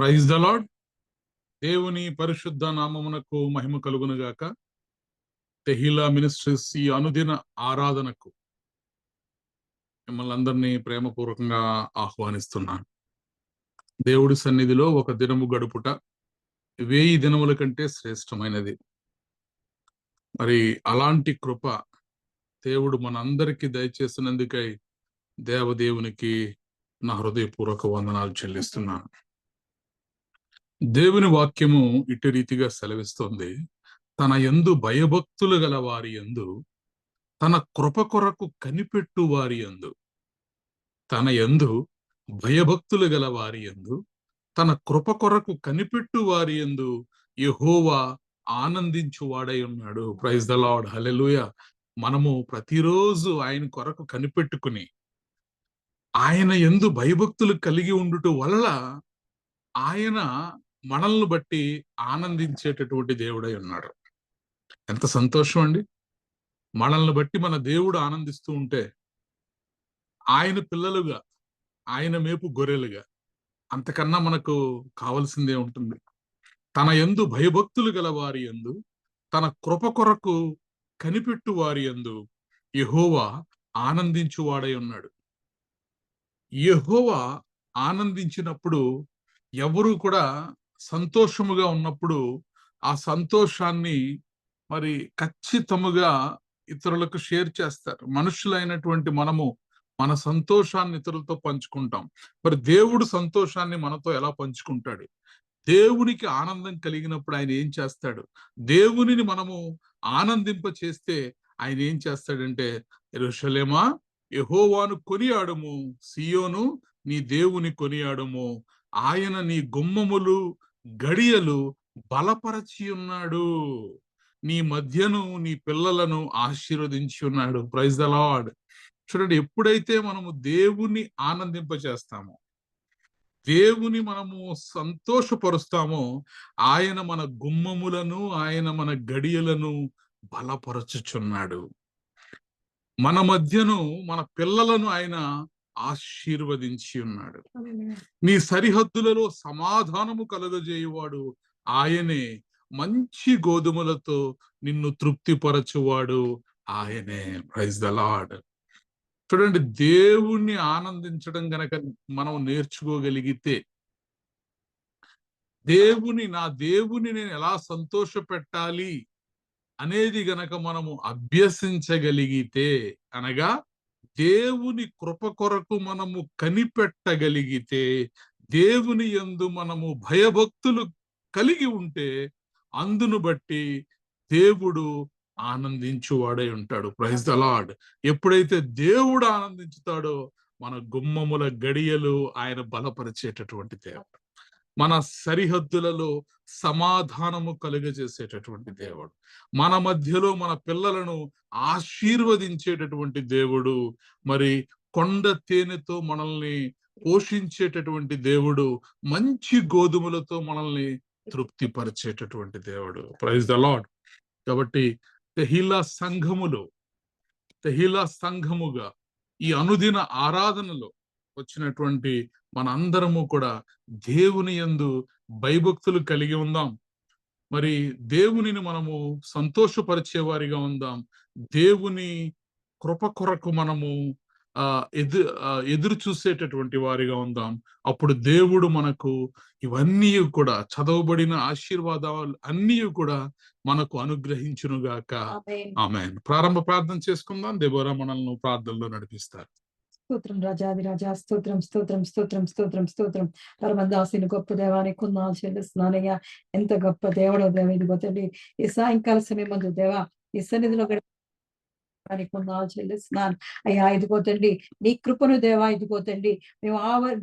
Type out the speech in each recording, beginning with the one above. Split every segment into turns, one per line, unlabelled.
Praise the lord. దేవుని పరిశుద్ధ నామమునకు మహిమ కలుగునుగాక. తెహిలా మినిస్ట్రీస్ ఈ అనుదిన ఆరాధనకు మిమ్మల్ని అందరినీ ప్రేమపూర్వకంగా ఆహ్వానిస్తున్నాను. దేవుడి సన్నిధిలో ఒక దినము గడుపుట 1000 దినముల కంటే శ్రేష్టమైనది. మరి అలాంటి కృప దేవుడు మనందరికీ దయచేసినందుకై దేవదేవునికి నా హృదయపూర్వక వందనాలు చెల్లిస్తున్నాను. దేవుని వాక్యము ఇటు రీతిగా సెలవిస్తోంది. తన యందు భయభక్తులు గల వారి యందు, తన కృప కొరకు కనిపెట్టు వారి యందు, తన యందు భయభక్తులు గల వారి యందు, తన కృప కొరకు కనిపెట్టు వారి యందు యెహోవా ఆనందించువాడై ఉన్నాడు. ప్రైజ్ ద లార్డ్, హల్లెలూయా. మనము ప్రతిరోజు ఆయన కొరకు కనిపెట్టుకుని ఆయన యందు భయభక్తులు కలిగి ఉండుట వల్ల ఆయన మనల్ని బట్టి ఆనందించేటటువంటి దేవుడై ఉన్నాడు. ఎంత సంతోషం అండి! మనల్ని బట్టి మన దేవుడు ఆనందిస్తూ ఉంటే, ఆయన పిల్లలుగా, ఆయన మేపు గొర్రెలుగా అంతకన్నా మనకు కావలసిందే ఉంటుంది. తన యందు భయభక్తులు గల వారి యందు, తన కృప కొరకు కనిపెట్టు వారి యందు యెహోవా ఆనందించువాడై ఉన్నాడు. యెహోవా ఆనందించినప్పుడు, ఎవరు కూడా సంతోషముగా ఉన్నప్పుడు ఆ సంతోషాన్ని మరి ఖచ్చితముగా ఇతరులకు షేర్ చేస్తారు. మనుషులైనటువంటి మనము మన సంతోషాన్ని ఇతరులతో పంచుకుంటాం. మరి దేవుడు సంతోషాన్ని మనతో ఎలా పంచుకుంటాడు? దేవునికి ఆనందం కలిగినప్పుడు ఆయన ఏం చేస్తాడు? దేవునిని మనము ఆనందింప చేస్తే ఆయన ఏం చేస్తాడంటే, యెరూషలేమా యెహోవాను కొనియాడుము, సీయోను నీ దేవుని కొనియాడుము, ఆయన నీ గుమ్మములు గడియలు బలపరచి ఉన్నాడు, నీ మధ్యను నీ పిల్లలను ఆశీర్వదించి ఉన్నాడు. Praise the Lord. చూడండి, ఎప్పుడైతే మనము దేవుని ఆనందింప చేస్తామో, దేవుని మనము సంతోషపరుస్తామో, ఆయన మన గుమ్మములను, ఆయన మన గడియలను బలపరచుచున్నాడు. మన మధ్యను మన పిల్లలను ఆయన ఆశీర్వదించి ఉన్నాడు. నీ సరిహద్దులలో సమాధానము కలుగజేయువాడు ఆయనే, మంచి గోధుమలతో నిన్ను తృప్తిపరచువాడు ఆయనే. Praise the Lord. చూడండి, దేవుణ్ణి ఆనందించడం గనక మనం నేర్చుకోగలిగితే, నా దేవుని నేను ఎలా సంతోష పెట్టాలి అనేది గనక మనము అభ్యసించగలిగితే, అనగా దేవుని కృప కొరకు మనము కనిపెట్టగలిగితే, దేవుని యందు మనము భయభక్తులు కలిగి ఉంటే, అందును బట్టి దేవుడు ఆనందించువాడై ఉంటాడు. Praise the Lord. ఎప్పుడైతే దేవుడు ఆనందించుతాడో, మన గుమ్మముల గడియలు ఆయన బలపరిచేటటువంటి దేవుడు, మన సరిహద్దులలో సమాధానము కలుగజేసేటటువంటి దేవుడు, మన మధ్యలో మన పిల్లలను ఆశీర్వదించేటటువంటి దేవుడు, మరి కొండ తేనెతో మనల్ని పోషించేటటువంటి దేవుడు, మంచి గోధుమలతో మనల్ని తృప్తిపరిచేటటువంటి దేవుడు. Praise the lord. కాబట్టి తెహిలా సంఘముగా ఈ అనుదిన ఆరాధనలో వచ్చినటువంటి మనందరము కూడా దేవుని యందు భయభక్తులు కలిగి ఉందాం. మరి దేవునిని మనము సంతోషపరిచే వారిగా ఉందాం. దేవుని కృప కొరకు మనము ఎదురు చూసేటటువంటి వారిగా ఉందాం. అప్పుడు దేవుడు మనకు ఇవన్నీ కూడా, చదవబడిన ఆశీర్వాదాలు అన్నీ కూడా మనకు అనుగ్రహించునుగాక. ఆమేన్. ప్రారంభ ప్రార్థన చేసుకుందాం. దేవరా మనల్ని ప్రార్థనలో నడిపిస్తారు.
స్తోత్రం రాజాది రాజా, స్తోత్రం స్తోత్రం స్తోత్రం స్తోత్రం స్తోత్రం. పరమదాసుని గొప్ప దేవానికి కొందాలు చెల్లిస్తున్నానయ్యా. ఎంత గొప్ప దేవుడో దేవ. ఇదిగో తండ్రి, ఈ సాయంకాల సమయం మందు దేవా, ఈ సన్నిధిలో కొందాలు చెల్లిస్తున్నాను అయ్యా. ఇదిగో తండ్రి, నీ కృపను దేవా, ఇదిగో తండ్రి, మేము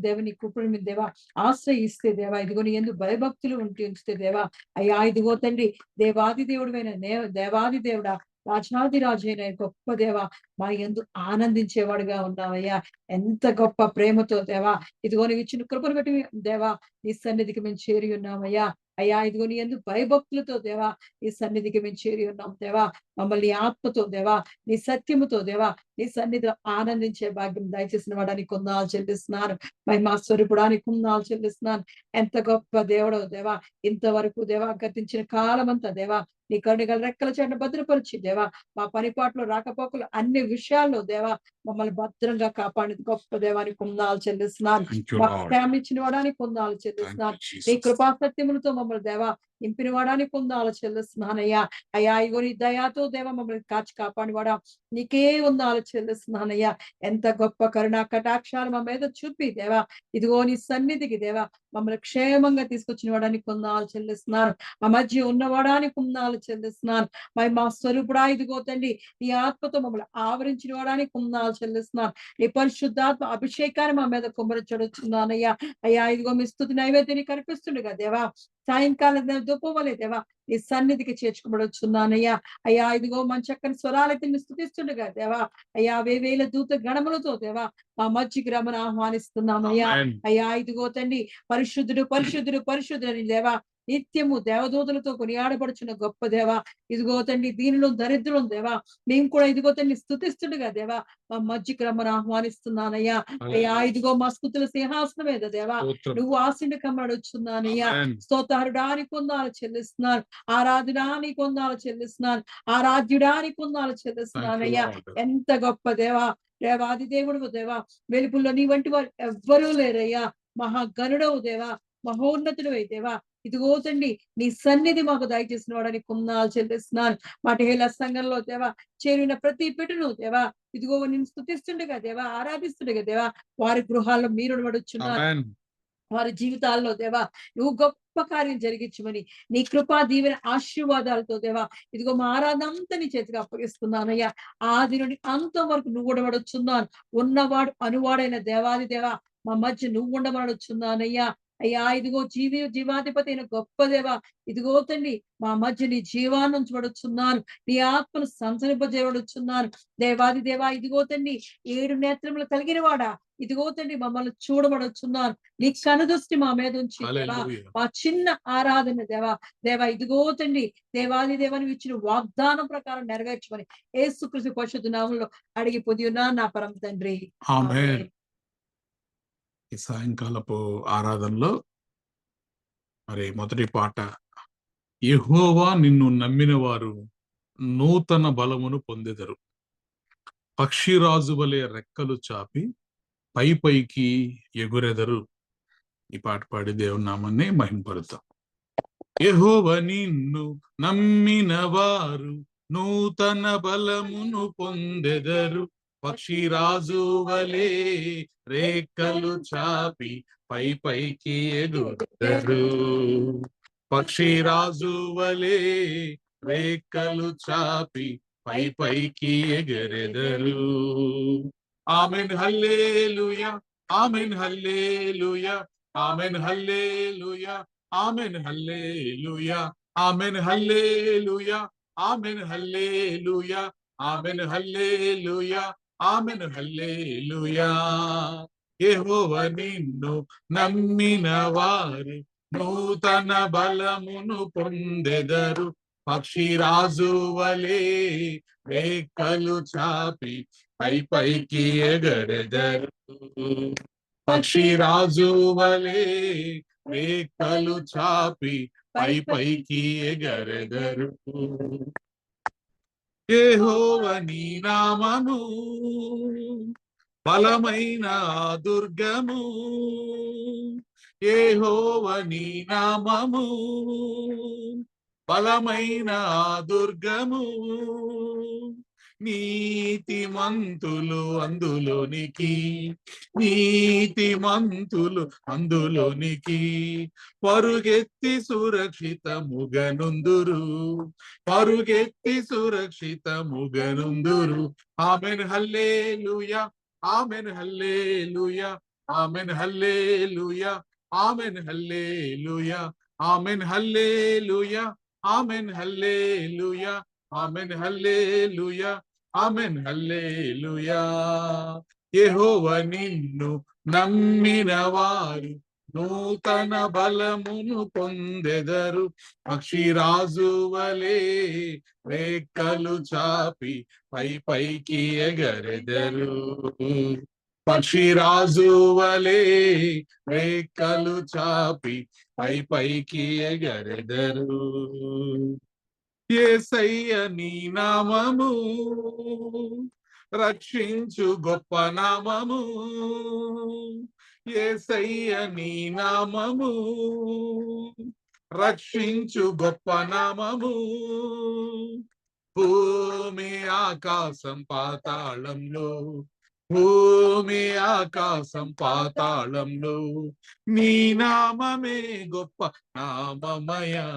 దేవ నీ కృపను మీద దేవా ఆశ్రయిస్తే దేవా, ఇదిగో నీ ఎందుకు భయభక్తులు ఉంచితే దేవా అయ్యా, ఇదిగో తండ్రి, దేవాది దేవుడైన దేవాది దేవుడా, రాజాది రాజైన గొప్ప దేవ, మా యందు ఆనందించేవాడుగా ఉన్నావయ్యా. ఎంత గొప్ప ప్రేమతో దేవా, ఇదిగో నీవు ఇచ్చిన కృపను బట్టి దేవా నీ సన్నిధికి మేము చేరి ఉన్నామయ్యా. అయ్యా ఇదిగో నీ యందు భయభక్తులతో దేవా నీ సన్నిధికి మేము చేరి ఉన్నాం దేవా. మమ్మల్ని ఆత్మతో దేవా, నీ సత్యముతో దేవా, నీ సన్నిధిలో ఆనందించే భాగ్యం దయచేసిన వాడానికి కొందాలు చెల్లిస్తున్నాను. మహిమా స్వరూపుడానికి కొందాలు చెల్లిస్తున్నాను. ఎంత గొప్ప దేవుడవు దేవా. ఇంతవరకు దేవా గతించిన కాలమంతా దేవా నీ కరుణగల రెక్కల చాటున భద్రపరిచి దేవా, మా పనిపాట్లు రాకపోకలు అన్ని విషయాల్లో దేవా మమ్మల్ని భద్రంగా కాపాడిన గొప్ప దేవానికి కొందాలు చెల్లిస్తున్నాను.
Thank you,
మాకు
Lord.
క్షేమం ఇచ్చిన వాడానికి కొందాలు
Thank you,
చెల్లిస్తున్నాను. నీ
Jesus.
కృపా సత్యములతో మమ్మల్ని దేవా నింపిన వాడానికి కొందాలు చెల్లిస్తున్నానయ్యా. అయ్యా ఇగో నీ దయాతో దేవా మమ్మల్ని కాచి కాపాడివాడా నీకే వందాలు చెల్లిస్తున్నానయ్యా. ఎంత గొప్ప కరుణా కటాక్షాలు మా మీద చూపి దేవా ఇదిగో నీ సన్నిధికి దేవా మమ్మల్ని క్షేమంగా తీసుకొచ్చిన వాడానికి కొందాలు చెల్లిస్తున్నాను. మా మధ్య ఉన్నవాడానికి కొందాలు చెల్లిస్తున్నాను. మరి మా స్వరూపుడా ఇదిగో తండ్రి నీ ఆత్మతో మమ్మల్ని ఆవరించిన వాడానికి కొందాలు చెల్లిస్తున్నాను. నీ పరిశుద్ధాత్మ అభిషేకాన్ని మా మీద కుమ్మరించడుచున్నానయ్యా. అయ్యా ఇదిగో మీ స్తుతి నైవేద్యాన్ని కనిపిస్తుండగా దేవా సాయంకాలం దుఃపవలే దేవా నీ సన్నిధికి చేర్చుకోబడుచున్నానయ్యా. అయ్యా ఇదిగో మన చక్కని స్వరాలైతే మీ స్తుతిస్తుండగా దేవా అయ్యా వేవేల దూత గణములతో దేవా మా మధ్యకి రమను ఆహ్వానిస్తున్నామయ్యా.
Amen.
అయ్యా ఇదిగో తండ్రి పరిశుద్ధుడు పరిశుద్ధుడు పరిశుద్ధుడు అని దేవా నిత్యము దేవదూతలతో కొనియాడబడుచున్న గొప్ప దేవా ఇదిగో తండ్రి దీనిలో దరిద్రం దేవా మేము కూడా ఇదిగో తండ్రి స్తుతిస్తుండగా దేవా మా మధ్యకి రమ్మను ఆహ్వానిస్తున్నానయ్యా. అయ్యా ఇదిగో మా స్తుతుల సింహాసనం మీద దేవా
స్తోత్రం.
నువ్వు ఆశీనుడు కమ్మడుచున్నానయ్యా.
Amen.
స్తోత్రానికి కొందాలు చెల్లిస్తున్నాను. ఆరాధనానికి కొందాలు చెల్లిస్తున్నాను. ఆరాధ్యుడానికి కొందాలు
Thank you,
చెల్లిస్తున్నానయ్యా.
Lord.
ఎంత గొప్ప దేవా దేవాది దేవుడు దేవా వెలుపుల్లో నీ వంటి వారు ఎవ్వరూ లేరయ్యా. మహాగణుడవు దేవా మహోన్నతుడు దేవా ఇదిగో తండ్రి నీ సన్నిధి మాకు దయచేసిన వాడని కొందాలు చెల్లిస్తున్నాను. మాటేల సంఘంలో దేవా చేరిన ప్రతి బిడ్డను దేవా ఇదిగో నేను స్తుతిస్తుండగా దేవా ఆరాధిస్తుండగా దేవా వారి గృహాల్లో మీరు నడుచున్నారు.
Amen.
వారి జీవితాల్లో దేవా నువ్వు గొప్ప కార్యం జరిగించమని నీ కృపా దీవెన ఆశీర్వాదాలతో దేవా ఇదిగో మా ఆరాధన అంతా నీ చేతికి అప్పగిస్తున్నానయ్యా. ఆది నుండి అంతం వరకు నువ్వు ఉండబడుచున్నాను. ఉన్నవాడు అనువాడైన దేవాది దేవా మా మధ్య నువ్వు ఉండబడుచున్నానయ్యా. అయ్యా ఇదిగో జీవాధిపతి అయిన గొప్ప దేవా ఇదిగో తండ్రి మా మధ్య నీ జీవాన్ని ఉంచబడుచున్నాను. నీ ఆత్మను సంచరింపజేయబడుచున్నాను. దేవాది దేవా ఇదిగో తండ్రి 7 నేత్రములు కలిగిన వాడా ఇదిగో తండ్రి మమ్మల్ని చూడబడుచున్నాను. నీ కనుదృష్టి మా మీద ఉంచి దేవా
Hallelujah.
మా చిన్న ఆరాధన దేవా ఇదిగో తండ్రి దేవాది దేవాని ఇచ్చిన వాగ్దానం ప్రకారం నెరవేర్చమని యేసుక్రీస్తు పరిశుద్ధ నామములో అడిగి పొంది ఉన్నాను నా పరమ తండ్రి.
Amen.
ఆమేన్.
ఈ సాయంకాలపు ఆరాధనలో మరి మొదటి పాట యెహోవా నిన్ను నమ్మిన వారు నూతన బలమును పొందెదరు. పక్షిరాజు వలె రెక్కలు చాపి పై పైకి ఎగురెదరు. ఈ పాట పాడి దేవుని నామాన్ని మహింపరుతాం. యెహోవా నిన్ను నమ్మిన వారు నూతన బలమును పొందెదరు. పక్షిరాజు వలె రేఖలు చాపి పై పైకి ఎగురెదరు. పక్షిరాజు వలె రేఖలు చాపి పై పైకి ఎగరెదరు. Amen hallelujah, amen hallelujah, amen hallelujah, amen hallelujah, amen hallelujah, amen hallelujah, amen hallelujah, amen hallelujah. యెహోవా నిన్ను నమ్మిన వారు నూతన బలమును పొందెదరు. పక్షిరాజు వలె రేఖలు చాపి పై పైకి ఎగరెదరు. పక్షిరాజు వలె రేఖలు చాపి పై పైకి ఎగరెదరు. యెహోవా నీ నామము బలమైన దుర్గము. యెహోవా నీ నామము బలమైన దుర్గము. నీతిమంతులు అందులోనికి, నీతిమంతులు అందులోనికి పరుగెత్తి సురక్షితముగనుందురు, పరుగెత్తి సురక్షితముగనుందురు. Amen hallelujah, amen hallelujah, amen hallelujah, amen hallelujah, amen hallelujah, amen hallelujah, amen hallelujah, amen hallelujah. యెహోవా నిన్ను నమ్మిన వారు నూతన బలమును పొందెదరు. పక్షిరాజు వలె రెక్కలు చాపి పైకి ఎగరెదరు. పక్షిరాజు వలె రెక్కలు చాపి పైకి ఎగరెదరు. యేసయ్య నీ నామము రక్షించు గొప్ప నామము. యేసయ్య నీ నామము రక్షించు గొప్ప నామము. భూమి ఆకాశం పాతాళంలో, భూమి ఆకాశం పాతాళంలో నీ నామమే గొప్ప నామమయా.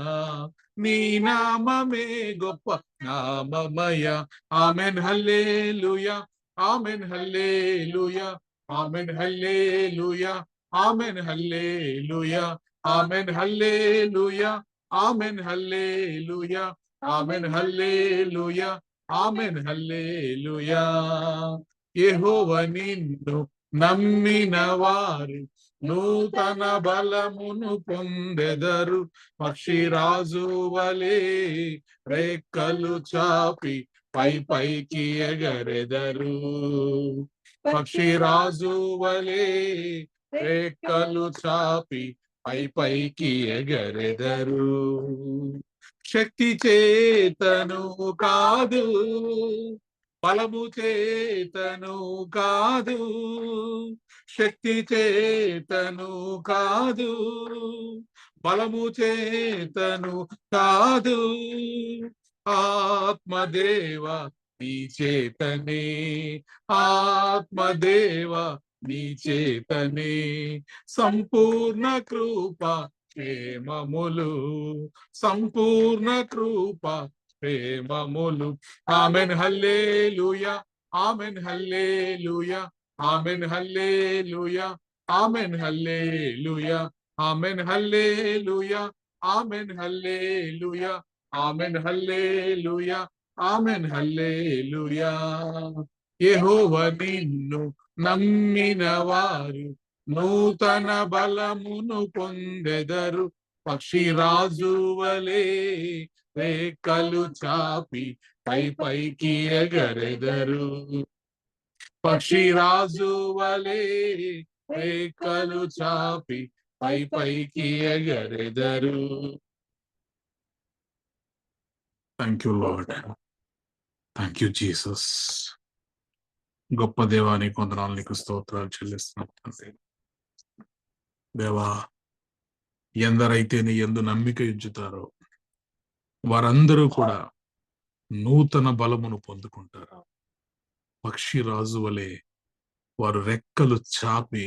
నీ నామమే గొప్ప నామమయ. Amen hallelujah. Amen hallelujah. Amen hallelujah. Amen hallelujah. Amen hallelujah. Amen hallelujah. Amen hallelujah. Amen hallelujah. యెహోవా నిన్ను నమ్మిన వారు నూతన బలమును పొందెదరు. పక్షిరాజు వలె రెక్కలు చాపి పైకి ఎగరెదరు. పక్షిరాజు వలె రెక్కలు చాపి పైకి ఎగరెదరు. శక్తి చేతను కాదు, బలము చేతను కాదు, శక్తి చేతను కాదు, బలము చేతను కాదు, ఆత్మదేవ నీ చేతనే, ఆత్మదేవ నీ చేతనే సంపూర్ణ కృప క్షేమములు, సంపూర్ణ కృప క్షేమములు. Amen hallelujah. Amen hallelujah. Amen hallelujah. Amen hallelujah. Amen hallelujah. Amen hallelujah. Amen hallelujah. Amen hallelujah. యెహోవా నిన్ను నమ్మిన వారు నూతన బలమును పొందెదరు. పక్షిరాజు వలె రెక్కలు చాపి పైకి ఎగరెదరు. పక్షిరాజు వలె రెక్కలు చాపి పైకి ఎగరెదరు. Thank you lord. Thank you Jesus. గొప్ప దేవా నీకు వందనాలు, నీకు స్తోత్రాలు చెల్లిస్తున్నాను. దేవా, ఎందరైతే నీ యందు నమ్మిక ఉంచుతారో వారందరూ కూడా నూతన బలమును పొందుకుంటారు. పక్షిరాజు వలె వారు రెక్కలు చాపి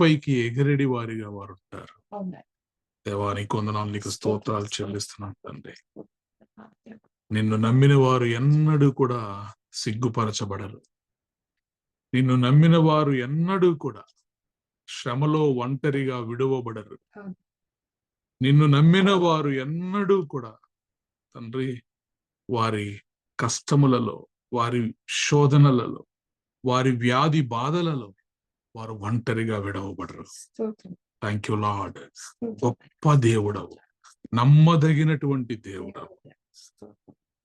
పైకి ఎగిరెడి వారిగా వారు ఉంటారు. దేవా నీకు వందనాలు, నీకు స్తోత్రాలు చెల్లిస్తున్నాను తండ్రి. నిన్ను నమ్మిన వారు ఎన్నడూ కూడా సిగ్గుపరచబడరు. నిన్ను నమ్మిన వారు ఎన్నడూ కూడా శ్రమలో ఒంటరిగా విడువబడరు. నిన్ను నమ్మిన వారు ఎన్నడూ కూడా తండ్రి వారి కష్టములలో, వారి శోధనలలో, వారి వ్యాధి బాధలలో వారు ఒంటరిగా విడవబడరు. Thank you lord. గొప్ప దేవుడవు, నమ్మదగినటువంటి దేవుడవు.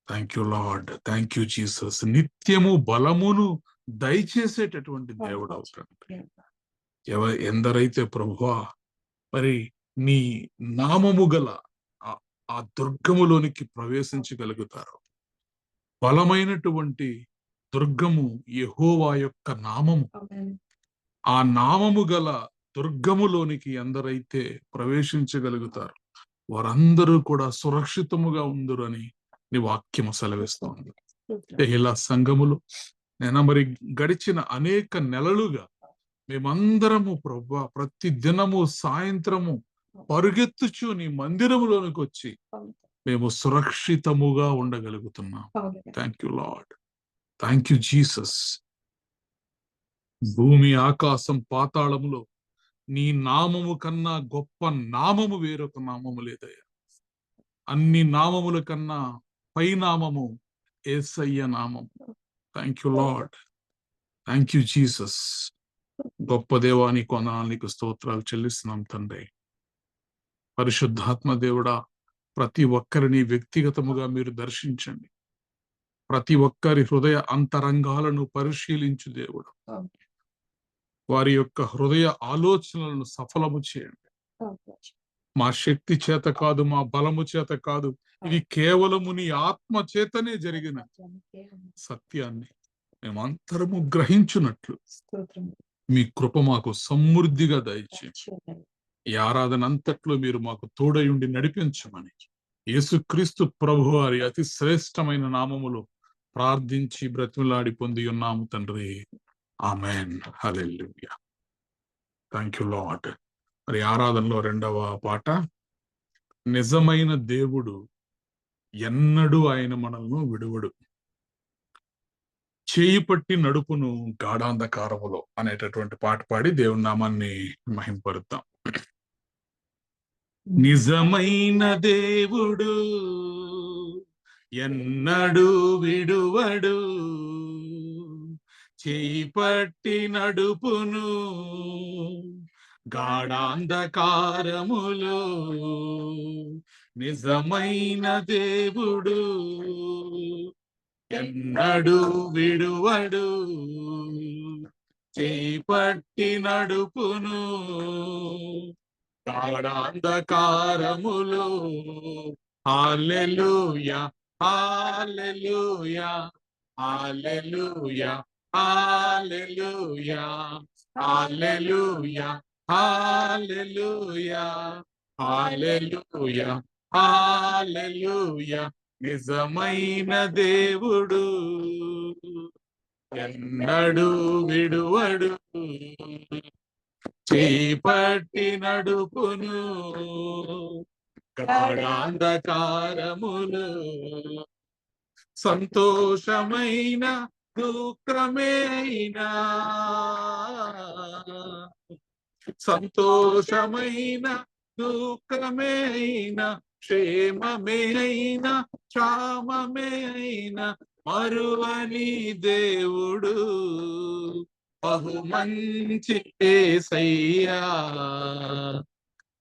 Thank you lord. Thank you Jesus. నిత్యము బలమును దయచేసేటటువంటి దేవుడవు. ఎందరైతే ప్రభువా మరి నీ నామము గల ఆ దుర్గములోనికి ప్రవేశించగలుగుతారు. బలమైనటువంటి దుర్గము యెహోవా యొక్క నామము. ఆ నామము గల దుర్గములోనికి ఎందరైతే ప్రవేశించగలుగుతారు వారందరూ కూడా సురక్షితముగా ఉందరు అని నీ వాక్యము సెలవిస్తోంది. ఇలా సంఘములు మరి గడిచిన అనేక నెలలుగా మేమందరము ప్రభువా ప్రతి దినము సాయంత్రము పరుగెత్తుచు నీ మందిరములోనికి వచ్చి మేము సురక్షితముగా ఉండగలుగుతున్నాం. Thank you lord. Thank you Jesus. భూమి ఆకాశం పాతాళములో నీ నామము కన్నా గొప్ప నామము వేరొక నామము లేదయ్యా. అన్ని నామముల కన్నా పై నామము యేసయ్య నామం. Thank you lord. Thank you Jesus. గొప్ప దేవా, నీకు వందనాలు, నీకు స్తోత్రాలు చెల్లిస్తున్నాం తండ్రి. పరిశుద్ధాత్మ దేవుడా, ప్రతి ఒక్కరిని వ్యక్తిగతముగా మీరు దర్శించండి. ప్రతి ఒక్కరి హృదయ అంతరంగాలను పరిశీలించు దేవుడు. వారి యొక్క హృదయ ఆలోచనలను సఫలము చేయండి. మా శక్తి చేత కాదు, మా బలము చేత కాదు, ఇది కేవలము నీ ఆత్మ చేతనే జరిగిన సత్యాన్ని మేమంతరము గ్రహించున్నట్లు మీ కృప మాకు సమృద్ధిగా దయచేయండి. ఈ ఆరాధన అంతట్లో మీరు మాకు తోడయుండి నడిపించమని యేసుక్రీస్తు ప్రభువారి అతి శ్రేష్టమైన నామములో ప్రార్థించి బ్రతిమలాడి పొంది ఉన్నాము తండ్రి. Amen. Hallelujah. Thank you lord. మరి ఆరాధనలో రెండవ పాట, నిజమైన దేవుడు ఎన్నడూ ఆయన మనల్ని విడువడు, చేయి పట్టి నడుపును గాఢాంధకారములో అనేటటువంటి పాట పాడి దేవుని నామాన్ని మహింపరుద్దాం. నిజమైన దేవుడు ఎన్నడూ విడువడు, చేయి పట్టి నడుపును గాఢాంధకారములో. నిజమైన దేవుడు ఎన్నడూ విడువడు, చేయి పట్టి నడుపును గాఢాంధకారములో. హల్లెలూయా, హల్లెలూయా, హల్లెలూయా, హల్లెలూయా, హల్లెలూయా, హల్లెలూయా, హల్లెలూయా, హల్లెలూయా. నిజమైన దేవుడు ఎన్నడూ విడువడు, చేయి పట్టి నడుపును గాఢాంధకారములు. సంతోషమైన దుఃఖమేనా, సంతోషమైన దుఃఖమేనా, క్షేమమేన క్షామమేన మరువని దేవుడు బహు మంచి యేసయ్యా.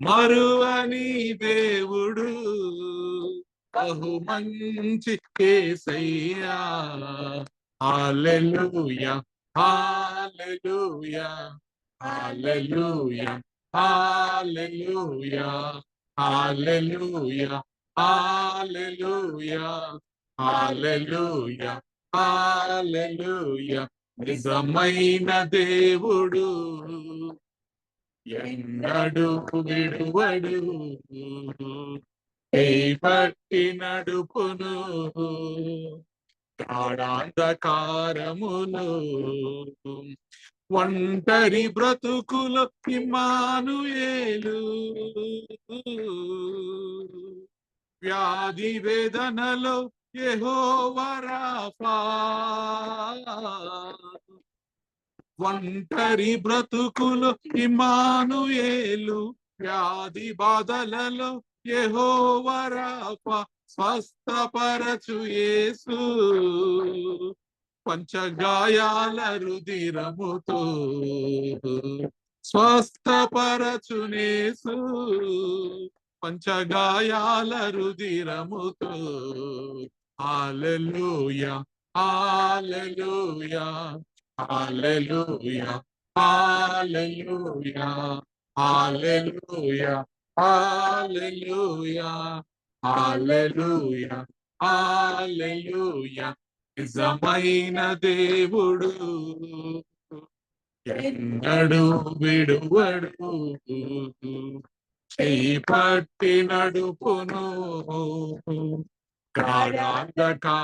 మరువని దేవుడు బహు మంచి యేసయ్యా. హల్లెలూయా, హల్లెలూయా, హల్లెలూయా, హల్లెలూయా, హల్లెలూయా, హల్లెలూయా, హల్లెలూయా, హల్లెలూయా. నిజమైన దేవుడు ఎన్నడూ విడువడు, చేయి పట్టి నడుపును గాఢాంధకారములో. ఒంటరి బ్రతుకులో ఇమ్మానుయేలు, వ్యాధి వేదనలో యెహోవా రాఫా. ఒంటరి బ్రతుకులో ఇమ్మానుయేలు, వ్యాధి బాధలలో యెహోవా రాఫా. స్వస్థపరచు యేసు పంచగాయాల రుధిరముతో, స్వస్థపరచునేసు పంచగాయాల రుధిరముతో. హల్లెలూయా, హల్లెలూయా, హల్లెలూయా, హల్లెలూయా, హల్లెలూయా, హల్లెలూయా, హల్లెలూయా, హల్లెలూయా. నిజమైన దేవుడు ఎన్నడూ విడువడు, చేయి పట్టి నడుపును గాఢాంధకారములో.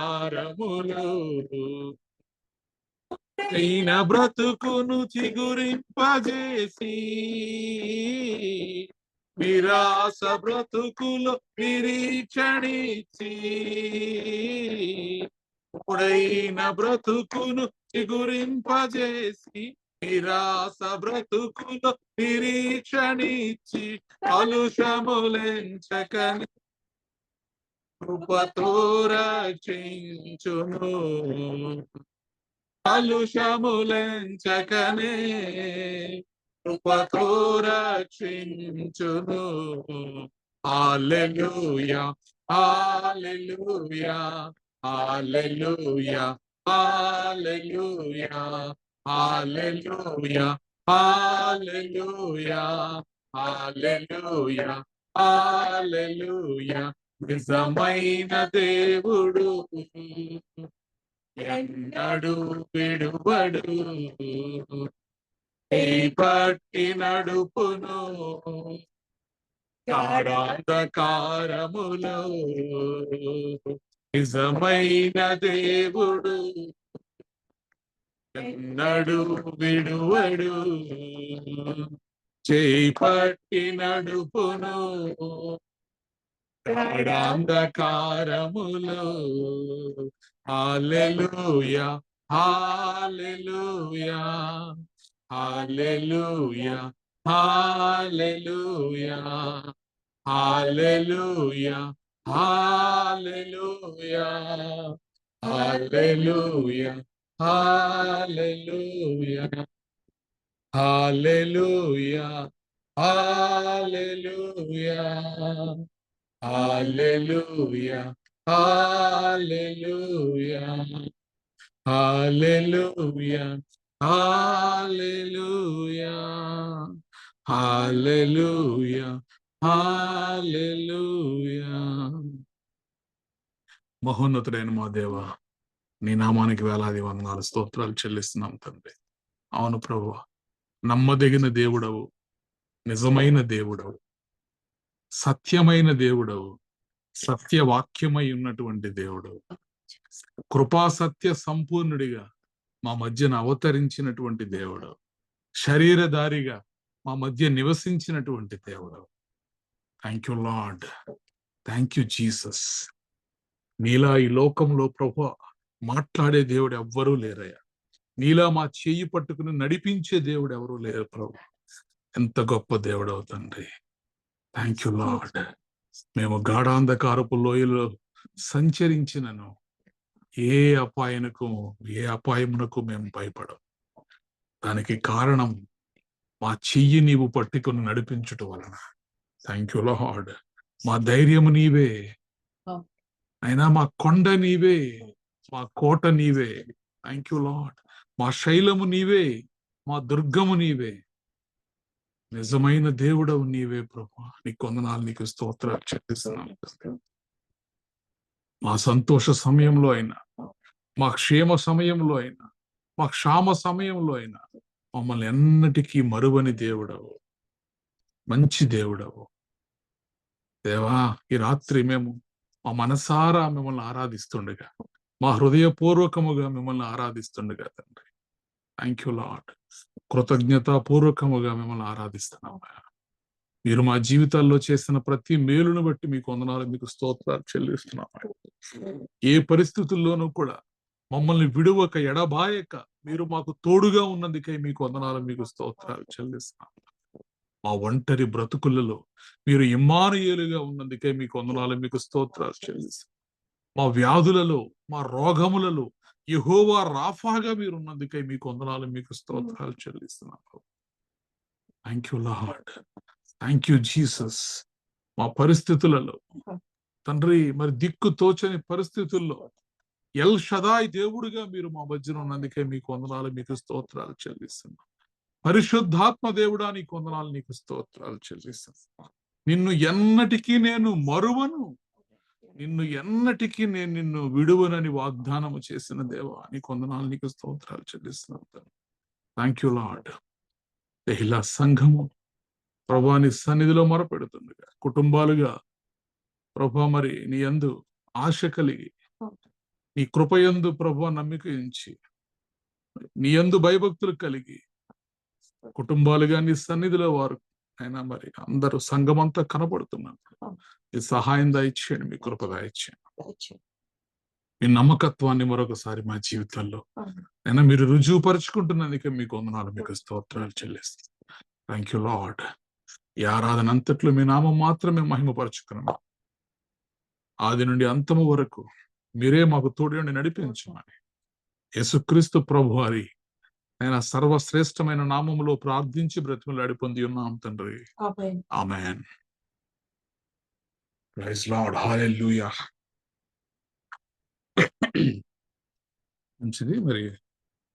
ఈయన బ్రతుకును చిగురింపజేసి నిరాశ బ్రతుకులో నిరీక్షణించి, పొడైన బ్రతుకును చిగురింపజేసి నిరాశ బ్రతుకులో నిరీక్షణించి, కలుషములెంచకని కృపతో రక్షించును, కలుషములెంచకనే కృపతో రక్షించును. హల్లెలూయా, హల్లెలూయా, హల్లెలూయా, హల్లెలూయా, హల్లెలూయా, హల్లెలూయా, హల్లెలూయా, హల్లెలూయా. నిజమైన దేవుడు ఎన్నడూ విడువడు, పట్టి నడుపును గాఢాంధకారములో. నిజమైన దేవుడు ఎన్నడూ విడువడు, పట్టి నడుపును గాఢాంధకారములో. హల్లెలూయా, హల్లెలూయా, హల్లెలూయా, హల్లెలూయా, హల్లెలూయా, హల్లెలూయా, హల్లెలూయా, హల్లెలూయా, హల్లెలూయా, హల్లెలూయా, హల్లెలూయా, హల్లెలూయా, హల్లెలూయా, హల్లెలూయా, హల్లెలూయా, హల్లెలూయా. మహోన్నతుడైన మా దేవ, నీ నామానికి వేలాది వందనాలు స్తోత్రాలు చెల్లిస్తున్నాం తండ్రి. అవును ప్రభువా, నమ్మదగిన దేవుడవు, నిజమైన దేవుడవు, సత్యమైన దేవుడవు, సత్యవాక్యమై ఉన్నటువంటి దేవుడవు, కృపా సత్య సంపూర్ణుడిగా మా మధ్యన అవతరించినటువంటి దేవుడు, శరీరధారిగా మా మధ్య నివసించినటువంటి దేవుడు. Thank you lord, thank you Jesus. నీలా ఈ లోకంలో ప్రభువా మాట్లాడే దేవుడు ఎవ్వరూ లేరయ్యా. నీలా మా చేయి పట్టుకుని నడిపించే దేవుడు ఎవరూ లేరు ప్రభు. ఎంత గొప్ప దేవుడు తండ్రి. Thank you lord. మేము గాఢాంధకారపు లోయలో సంచరించినను ఏ అపాయమునకు మేము భయపడం. దానికి కారణం మా చెయ్యి నీవు పట్టుకుని నడిపించుట వలన. Thank you lord. మా ధైర్యము నీవే అయినా, మా కొండ నీవే, మా కోట నీవే. Thank you lord. మా శైలము నీవే, మా దుర్గము నీవే. నిజమైన దేవుడవు నీవే ప్రభు. నీకు వందనాలు, నీకు స్తోత్రాలు చెల్లిస్తున్నాం. మా సంతోష సమయంలో అయినా, మా క్షేమ సమయంలో అయినా, మా క్షామ సమయంలో అయినా మమ్మల్ని ఎన్నటికీ మరువని దేవుడవు, మంచి దేవుడవు దేవా. ఈ రాత్రి మేము మా మనసారా మిమ్మల్ని ఆరాధిస్తుండగా, మా హృదయపూర్వకముగా మిమ్మల్ని ఆరాధిస్తుండగా తండ్రి, థ్యాంక్ యూ లార్డ్. కృతజ్ఞతాపూర్వకముగా మిమ్మల్ని ఆరాధిస్తున్నాం. మీరు మా జీవితాల్లో చేసిన ప్రతి మేలును బట్టి మీకు వందనాలు, మీకు స్తోత్రాలు చెల్లిస్తున్నాం. ఏ పరిస్థితుల్లోనూ కూడా మమ్మల్ని విడువక ఎడబాయక మీరు మాకు తోడుగా ఉన్నందుకై మీకు వందనాలు, మీకు స్తోత్రాలు చెల్లిస్తున్నాం. మా ఒంటరి బ్రతుకులలో మీరు ఇమ్మానుయేలుగా ఉన్నందుకై మీకు వందనాలు, మీకు స్తోత్రాలు చెల్లిస్తున్నాం. మా వ్యాధులలో, మా రోగములలో యెహోవా రాఫాగా మీరు ఉన్నందుకై మీకు వందనాలు, మీకు స్తోత్రాలు చెల్లిస్తున్నాం. Thank you lord, thank you Jesus. మా పరిస్థితులలో తండ్రి, మరి దిక్కు తోచని పరిస్థితుల్లో ఎల్ షదాయ్ దేవుడిగా మీరు మా మధ్యన ఉన్నందుకే మీకు వందనాలు, మీకు స్తోత్రాలు చెల్లిస్తున్నాం. పరిశుద్ధాత్మ దేవుడా, నీకు వందనాలు, నీకు స్తోత్రాలు చెల్లిస్తున్నాం. నిన్ను ఎన్నటికీ నేను మరువను, నిన్ను ఎన్నటికీ నేను నిన్ను విడువనని వాగ్దానము చేసిన దేవా, నీకు వందనాలు, నీకు స్తోత్రాలు చెల్లిస్తున్నాం. Thank you lord. ఇలా సంఘము ప్రభా నీ సన్నిధిలో మొరపెడుతుండగా, కుటుంబాలుగా ప్రభా మరి నీ యందు ఆశ కలిగి, నీ కృపయందు ప్రభా నమ్మిక ఉంచి, నీ యందు భయభక్తులు కలిగి కుటుంబాలుగా నీ సన్నిధిలో వారు అయినా మరి అందరూ సంఘమంతా కనపడుతున్నారు. ఈ సహాయం దయచేయండి, మీ కృప దయచేయండి. మీ నమ్మకత్వాన్ని మరొకసారి మా జీవితాల్లో అయినా మీరు రుజువుపరుచుకుంటున్నందుకే మీకు వందనాలు, మీకు స్తోత్రాలు చెల్లిస్తాం. Thank you lord. ఈ ఆరాధన అంతట్లో మీ నామం మాత్రమే మహిమపరచుకున్నాం. ఆది నుండి అంతము వరకు మీరే మాకు తోడుండి నడిపించమని యేసుక్రీస్తు ప్రభువారి ఆయన సర్వశ్రేష్టమైన నామములో ప్రార్థించి బ్రతిమలాడి పొంది ఉన్నాం తండ్రి.
Amen.
Amen. Praise lord. Hallelujah. మంచిది. మరి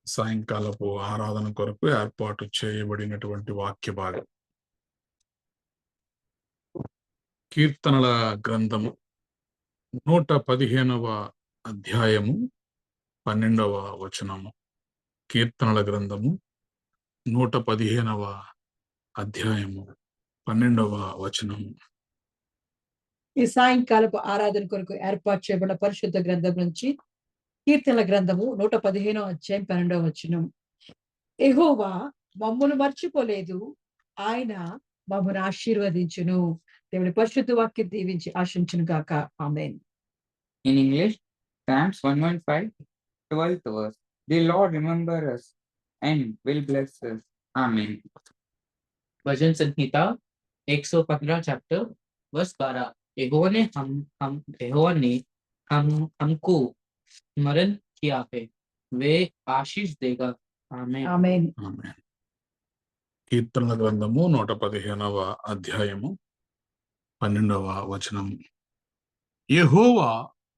సాయంకాలపు ఆరాధన కొరకు ఏర్పాటు చేయబడినటువంటి వాక్య భాగం కీర్తనల గ్రంథము 115వ అధ్యాయము 12వ వచనము. కీర్తనల గ్రంథము 115వ అధ్యాయము 12వ వచనము.
ఈ సాయంకాలపు ఆరాధన కొరకు ఏర్పాటు చేయబడిన పరిశుద్ధ గ్రంథం నుంచి కీర్తనల గ్రంథము 115వ అధ్యాయం 12వ వచనం. యెహోవా మమ్మును మర్చిపోలేదు, ఆయన మమ్మను ఆశీర్వదించును. దేవుని పరిశుద్ధ వాక్యం దీవించి ఆశించును గాక. ఆమేన్.
In English, Psalms 115, 12th verse. The Lord remember us and will bless us. Amen.
भजन संहिता 115 चैप्टर वर्स 12। यहोवा ने हमको स्मरण किया है, वे आशीष देगा। आमीन।
ఆమేన్.
ఆమేన్. కీర్తనల గ్రంథము 115వ అధ్యాయము 12వ వచనము. యెహోవా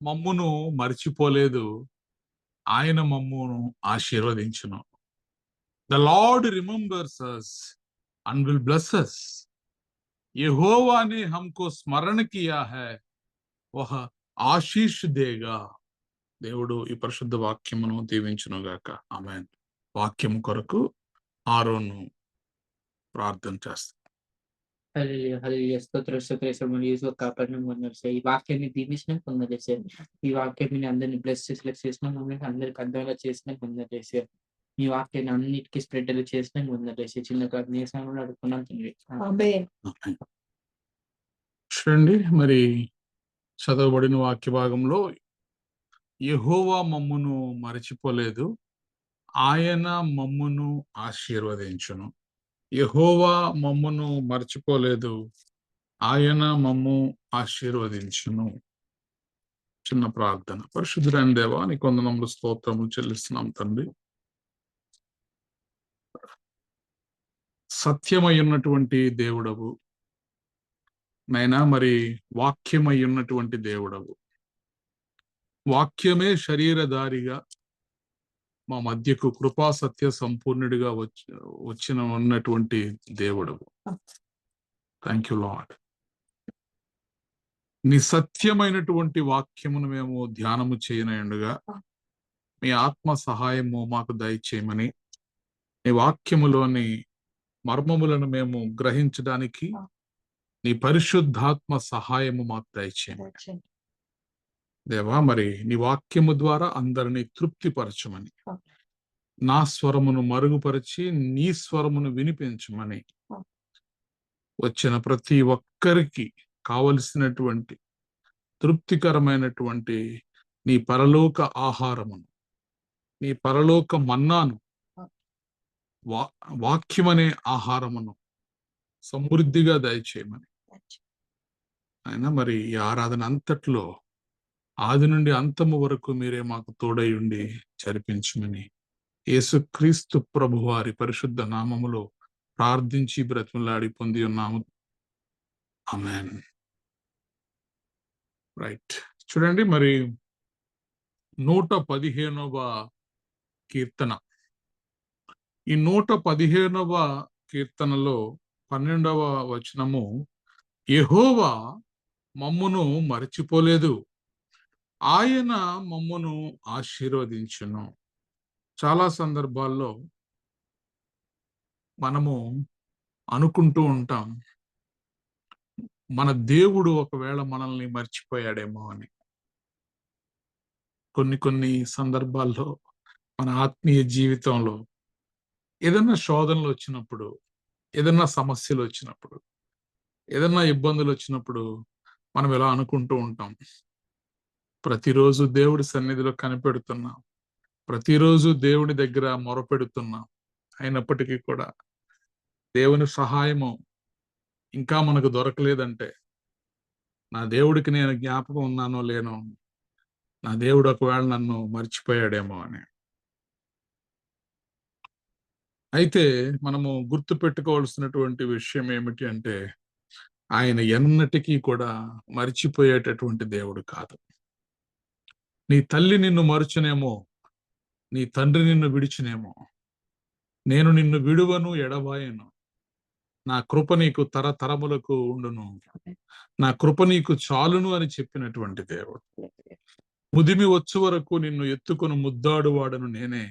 మమ్మును మర్చిపోలేదు, ఆయన మమ్మును ఆశీర్వదించును. The Lord remembers us and will bless us. यहोवा ने हमको स्मरण किया है, वह ఆశీష్ దేగా. దేవుడు ఈ పరిశుద్ధ వాక్యమును దీవించును గాక. ఆమేన్. వాక్యము కొరకు ఆరోను ప్రార్థన చేస్తాం.
హల్లెలూయా హల్లెలూయా స్తోత్రం స్తోత్రం యేసు యేసు కాపాడడం వందనాలు. ఈ వాక్యాన్ని దీవించడం పొందలేసే, ఈ వాక్యాన్ని అందరిని బ్లెస్ చేసిన అందరికి అర్థమయ్యేలా చేసిన పొందలేసే, ఈ వాక్యాన్ని అన్నిటికీ స్ప్రెడ్ చేసిన పొందలేసే. చిన్నగా నేసాలను అడుగుతున్నాం తండ్రి.
ఆమేన్.
ఆమేన్. చూడండి, మరి చదవబడిన వాక్య భాగంలో యెహోవా మమ్మును మరచిపోలేదు, ఆయన మమ్మును ఆశీర్వదించును. యెహోవా మమ్మును మర్చిపోలేదు, ఆయన మమ్ము ఆశీర్వదించును. చిన్న ప్రార్థన. పరిశుద్ధుడైన దేవా, నీ వందనములు స్తోత్రములు చెల్లిస్తున్నాం తండ్రి. సత్యమై ఉన్నటువంటి దేవుడవు నైనా, మరి వాక్యమై ఉన్నటువంటి దేవుడవు. వాక్యమే శరీరధారిగా మా మధ్యకు కృపా సత్య సంపూర్ణుడిగా వచ్చిన ఉన్నటువంటి దేవుడవు. Thank you lord. నీ సత్యమైనటువంటి వాక్యమును మేము ధ్యానము చేయనయుండగా మీ ఆత్మ సహాయము మాకు దయచేయమని, నీ వాక్యములోని మర్మములను మేము గ్రహించడానికి నీ పరిశుద్ధాత్మ సహాయము మాకు దయచేయమని దేవా, మరి నీ వాక్యము ద్వారా అందరినీ తృప్తిపరచమని, నా స్వరమును మరుగుపరిచి నీ స్వరమును వినిపించమని, వచ్చిన ప్రతి ఒక్కరికి కావలసినటువంటి తృప్తికరమైనటువంటి నీ పరలోక ఆహారమును, నీ పరలోక మన్నాను, వాక్యమనే ఆహారమును సమృద్ధిగా దయచేయమని ఆయన, మరి ఈ ఆరాధన అంతట్లో ఆది నుండి అంతము వరకు మీరే మాకు తోడై ఉండి జరిపించమని యేసుక్రీస్తు ప్రభువారి పరిశుద్ధ నామములో ప్రార్థించి బ్రతిమలాడి పొంది ఉన్నాము. ఆమేన్. రైట్. చూడండి, మరి 115వ కీర్తన. ఈ 115వ కీర్తనలో 12వ వచనము, యెహోవా మమ్మును మరచిపోలేదు, ఆయన మమ్మును ఆశీర్వదించును. చాలా సందర్భాల్లో మనము అనుకుంటూ ఉంటాం, మన దేవుడు ఒకవేళ మనల్ని మర్చిపోయాడేమో అని. కొన్ని సందర్భాల్లో మన ఆత్మీయ జీవితంలో ఏదైనా శోధనలు వచ్చినప్పుడు, ఏదైనా సమస్యలు వచ్చినప్పుడు, ఏదైనా ఇబ్బందులు వచ్చినప్పుడు మనం ఇలా అనుకుంటూ ఉంటాం, ప్రతిరోజు దేవుడి సన్నిధిలో కనిపెడుతున్నాం, ప్రతిరోజు దేవుడి దగ్గర మొరపెడుతున్నాం, అయినప్పటికీ కూడా దేవుని సహాయము ఇంకా మనకు దొరకలేదంటే నా దేవుడికి నేను జ్ఞాపకం ఉన్నానో లేనో, నా దేవుడు ఒకవేళ నన్ను మర్చిపోయాడేమో అని. అయితే మనము గుర్తు పెట్టుకోవాల్సినటువంటి విషయం ఏమిటి అంటే, ఆయన ఎన్నటికీ కూడా మర్చిపోయేటటువంటి దేవుడు కాదు. నీ తల్లి నిన్ను మరుచునేమో, నీ తండ్రి నిన్ను విడిచినేమో, నేను నిన్ను విడువను ఎడబాయను, నా కృప నీకు తరతరములకు ఉండును, నా కృప నీకు చాలును అని చెప్పినటువంటి దేవుడు. ముదిమి వచ్చు వరకు నిన్ను ఎత్తుకొని ముద్దాడు వాడను నేనే,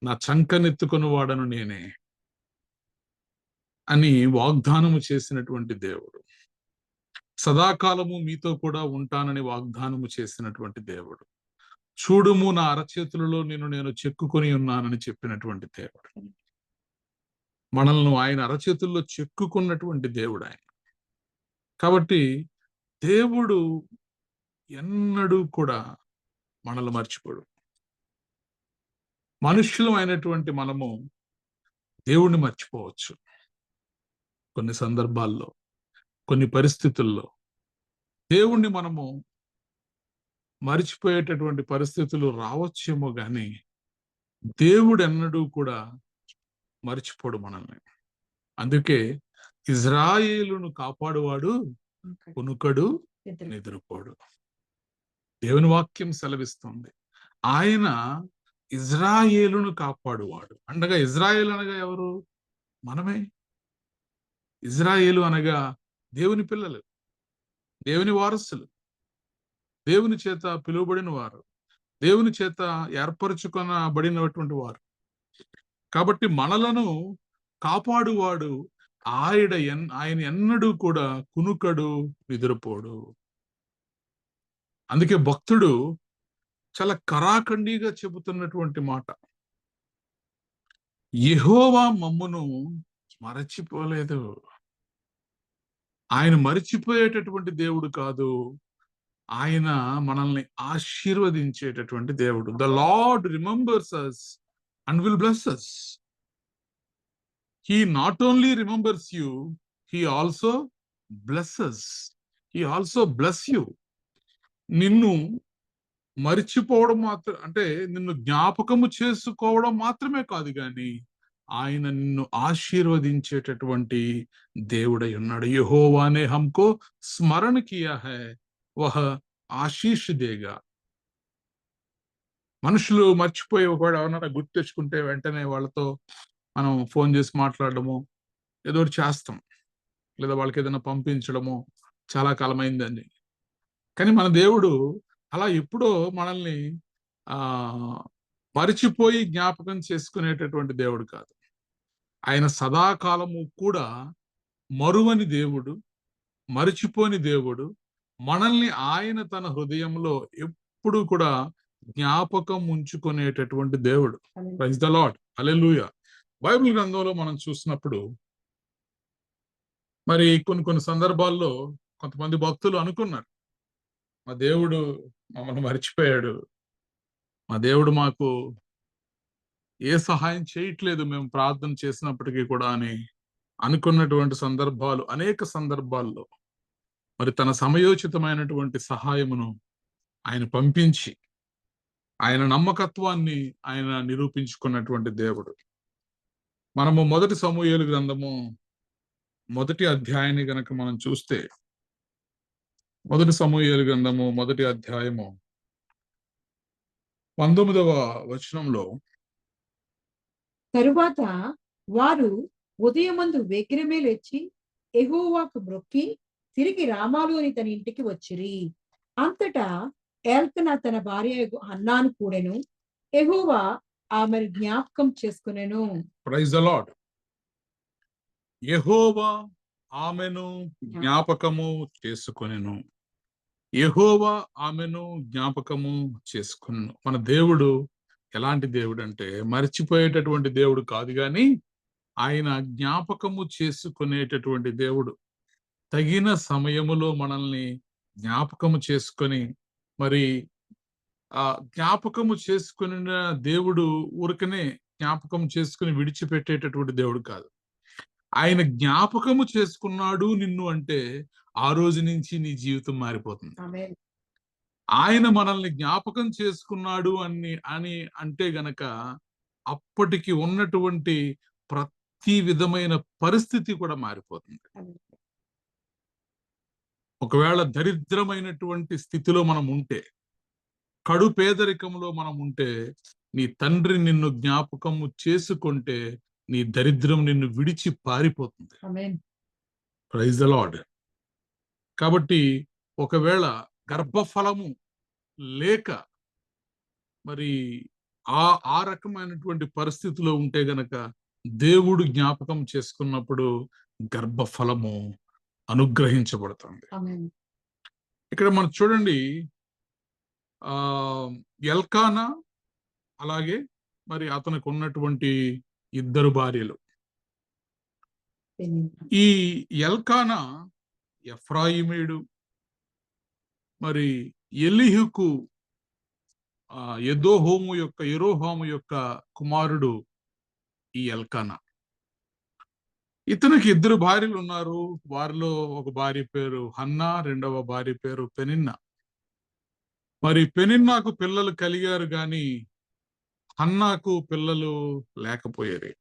నా చంకనెత్తుకొని వాడను నేనే అని వాగ్దానము చేసినటువంటి దేవుడు. సదాకాలము మీతో కూడా ఉంటానని వాగ్దానము చేసినటువంటి దేవుడు. చూడుము నా అరచేతులలో నేను చెక్కుకొని ఉన్నానని చెప్పినటువంటి దేవుడు. మనల్ని ఆయన అరచేతుల్లో చెక్కుకున్నటువంటి దేవుడు ఆయన. కాబట్టి దేవుడు ఎన్నడూ కూడా మనల్ని మర్చిపోడు. మనుష్యులం అయినటువంటి మనము దేవుణ్ణి మర్చిపోవచ్చు. కొన్ని సందర్భాల్లో, కొన్ని పరిస్థితుల్లో దేవుణ్ణి మనము మర్చిపోయేటటువంటి పరిస్థితులు రావచ్చేమో గాని దేవుడు ఎన్నడూ కూడా మర్చిపోడు మనల్ని. అందుకే ఇజ్రాయేలును కాపాడువాడు కునుకడు నిద్రపోడు. దేవుని వాక్యం సెలవిస్తుంది. ఆయన ఇజ్రాయేలును కాపాడువాడు. అనగా ఇజ్రాయేలు అనగా ఎవరు? మనమే. ఇజ్రాయేలు అనగా దేవుని పిల్లలు, దేవుని వారసులు, దేవుని చేత పిలువబడిన వారు, దేవుని చేత ఏర్పరచుకొనబడినటువంటి వారు. కాబట్టి మనలను కాపాడువాడు ఆయన ఎన్నడూ కూడా కునుకడు నిద్రపోడు. అందుకే భక్తుడు చాలా కరాఖండిగా చెబుతున్నటువంటి మాట, యెహోవా మమ్మును మరచిపోలేదు. ఆయన మరిచిపోయేటటువంటి దేవుడు కాదు, ఆయన మనల్ని ఆశీర్వదించేటటువంటి దేవుడు. The lord remembers us and will bless us. He not only remembers you, he also blesses. He also bless you. నిన్ను మరిచిపోవడం అంటే నిన్ను జ్ఞాపకము చేసుకోవడం మాత్రమే కాదు గాని ఆయన నిన్ను ఆశీర్వదించేటటువంటి దేవుడై ఉన్నాడు. యెహోవానే హమ్కో స్మరణ కియా హై వహ ఆశీష్ దేగా. మనుషులు మర్చిపోయి ఒకవేళ ఎవరన్నా గుర్తు తెచ్చుకుంటే వెంటనే వాళ్ళతో మనం ఫోన్ చేసి మాట్లాడడము, ఏదో ఒకటి చేస్తాం, లేదా వాళ్ళకి ఏదైనా పంపించడము, చాలా కాలమైందని. కానీ మన దేవుడు అలా ఎప్పుడో మనల్ని మరిచిపోయి జ్ఞాపకం చేసుకునేటటువంటి దేవుడు కాదు. ఆయన సదాకాలము కూడా మరువని దేవుడు, మరిచిపోని దేవుడు. మనల్ని ఆయన తన హృదయంలో ఎప్పుడు కూడా జ్ఞాపకం ఉంచుకునేటటువంటి దేవుడు. Praise the Lord, hallelujah. Bible గ్రంథంలో మనం చూసినప్పుడు మరి కొన్ని సందర్భాల్లో కొంతమంది భక్తులు అనుకున్నారు, మా దేవుడు మమ్మల్ని మర్చిపోయాడు, మా దేవుడు మాకు ఏ సహాయం చేయట్లేదు మేము ప్రార్థన చేసినప్పటికీ కూడా అని అనుకున్నటువంటి సందర్భాలు, అనేక సందర్భాల్లో మరి తన సమయోచితమైనటువంటి సహాయమును ఆయన పంపించి ఆయన నమ్మకత్వాన్ని ఆయన నిరూపించుకున్నటువంటి దేవుడు. మనము 1 సమూయేలు గ్రంథము 1వ అధ్యాయాన్ని గనక మనం చూస్తే, 1 సమూయేలు గ్రంథము 1వ అధ్యాయము 19వ వచనంలో,
తరువాత వారు ఉదయమందు వేగిరమే లేచి యెహోవాకు మొక్కి తిరిగి రామాలోని తన ఇంటికి వచ్చిరి. అంతటా ఎల్కనా తన భార్య హన్నాను కూడెను. యెహోవా ఆమెను జ్ఞాపకం చేసుకునెను.
Praise the lord. యెహోవా ఆమెను జ్ఞాపకము చేసుకొనెను. యెహోవా ఆమెను జ్ఞాపకము చేసుకొనెను. మన దేవుడు ఎలాంటి దేవుడు అంటే మర్చిపోయేటటువంటి దేవుడు కాదు గాని ఆయన జ్ఞాపకము చేసుకునేటటువంటి దేవుడు. తగిన సమయములో మనల్ని జ్ఞాపకము చేసుకొని, మరి ఆ జ్ఞాపకము చేసుకున్న దేవుడు ఊరికనే జ్ఞాపకం చేసుకుని విడిచిపెట్టేటటువంటి దేవుడు కాదు. ఆయన జ్ఞాపకము చేసుకున్నాడు నిన్ను అంటే ఆ రోజు నుంచి నీ జీవితం మారిపోతుంది.
ఆమేన్.
ఆయన మనల్ని జ్ఞాపకం చేసుకున్నాడు అని అంటే గనక అప్పటికి ఉన్నటువంటి ప్రతి విధమైన పరిస్థితి కూడా మారిపోతుంది.
ఆమేన్.
ఒకవేళ దరిద్రమైనటువంటి స్థితిలో మనం ఉంటే, కడు పేదరికంలో మనం ఉంటే, నీ తండ్రి నిన్ను జ్ఞాపకము చేసుకుంటే నీ దరిద్రం నిన్ను విడిచి పారిపోతుంది.
ఆమేన్.
Praise the lord. కాబట్టి ఒకవేళ గర్భఫలము లేక మరి ఆ ఆ రకమైనటువంటి పరిస్థితిలో ఉంటే గనక దేవుడు జ్ఞాపకం చేసుకున్నప్పుడు గర్భఫలము అనుగ్రహించబడుతుంది.
ఆమేన్.
ఇక్కడ మనం చూడండి, ఆ ఎల్కానా అలాగే మరి అతనికి ఉన్నటువంటి ఇద్దరు భార్యలు.
పెనిన్నా.
ఈ ఎల్కానా ఎఫ్రాయిమీయుడు, మరి ఎలీహుకు యెరోహాము యొక్క కుమారుడు ఈ ఎల్కానా. ఇతనికి ఇద్దరు భార్యలు ఉన్నారు. వారిలో ఒక భార్య పేరు హన్నా, రెండవ భార్య పేరు పెనిన్నా. మరి పెనిన్నాకు పిల్లలు కలిగారు గాని హన్నాకు పిల్లలు లేకపోయారు.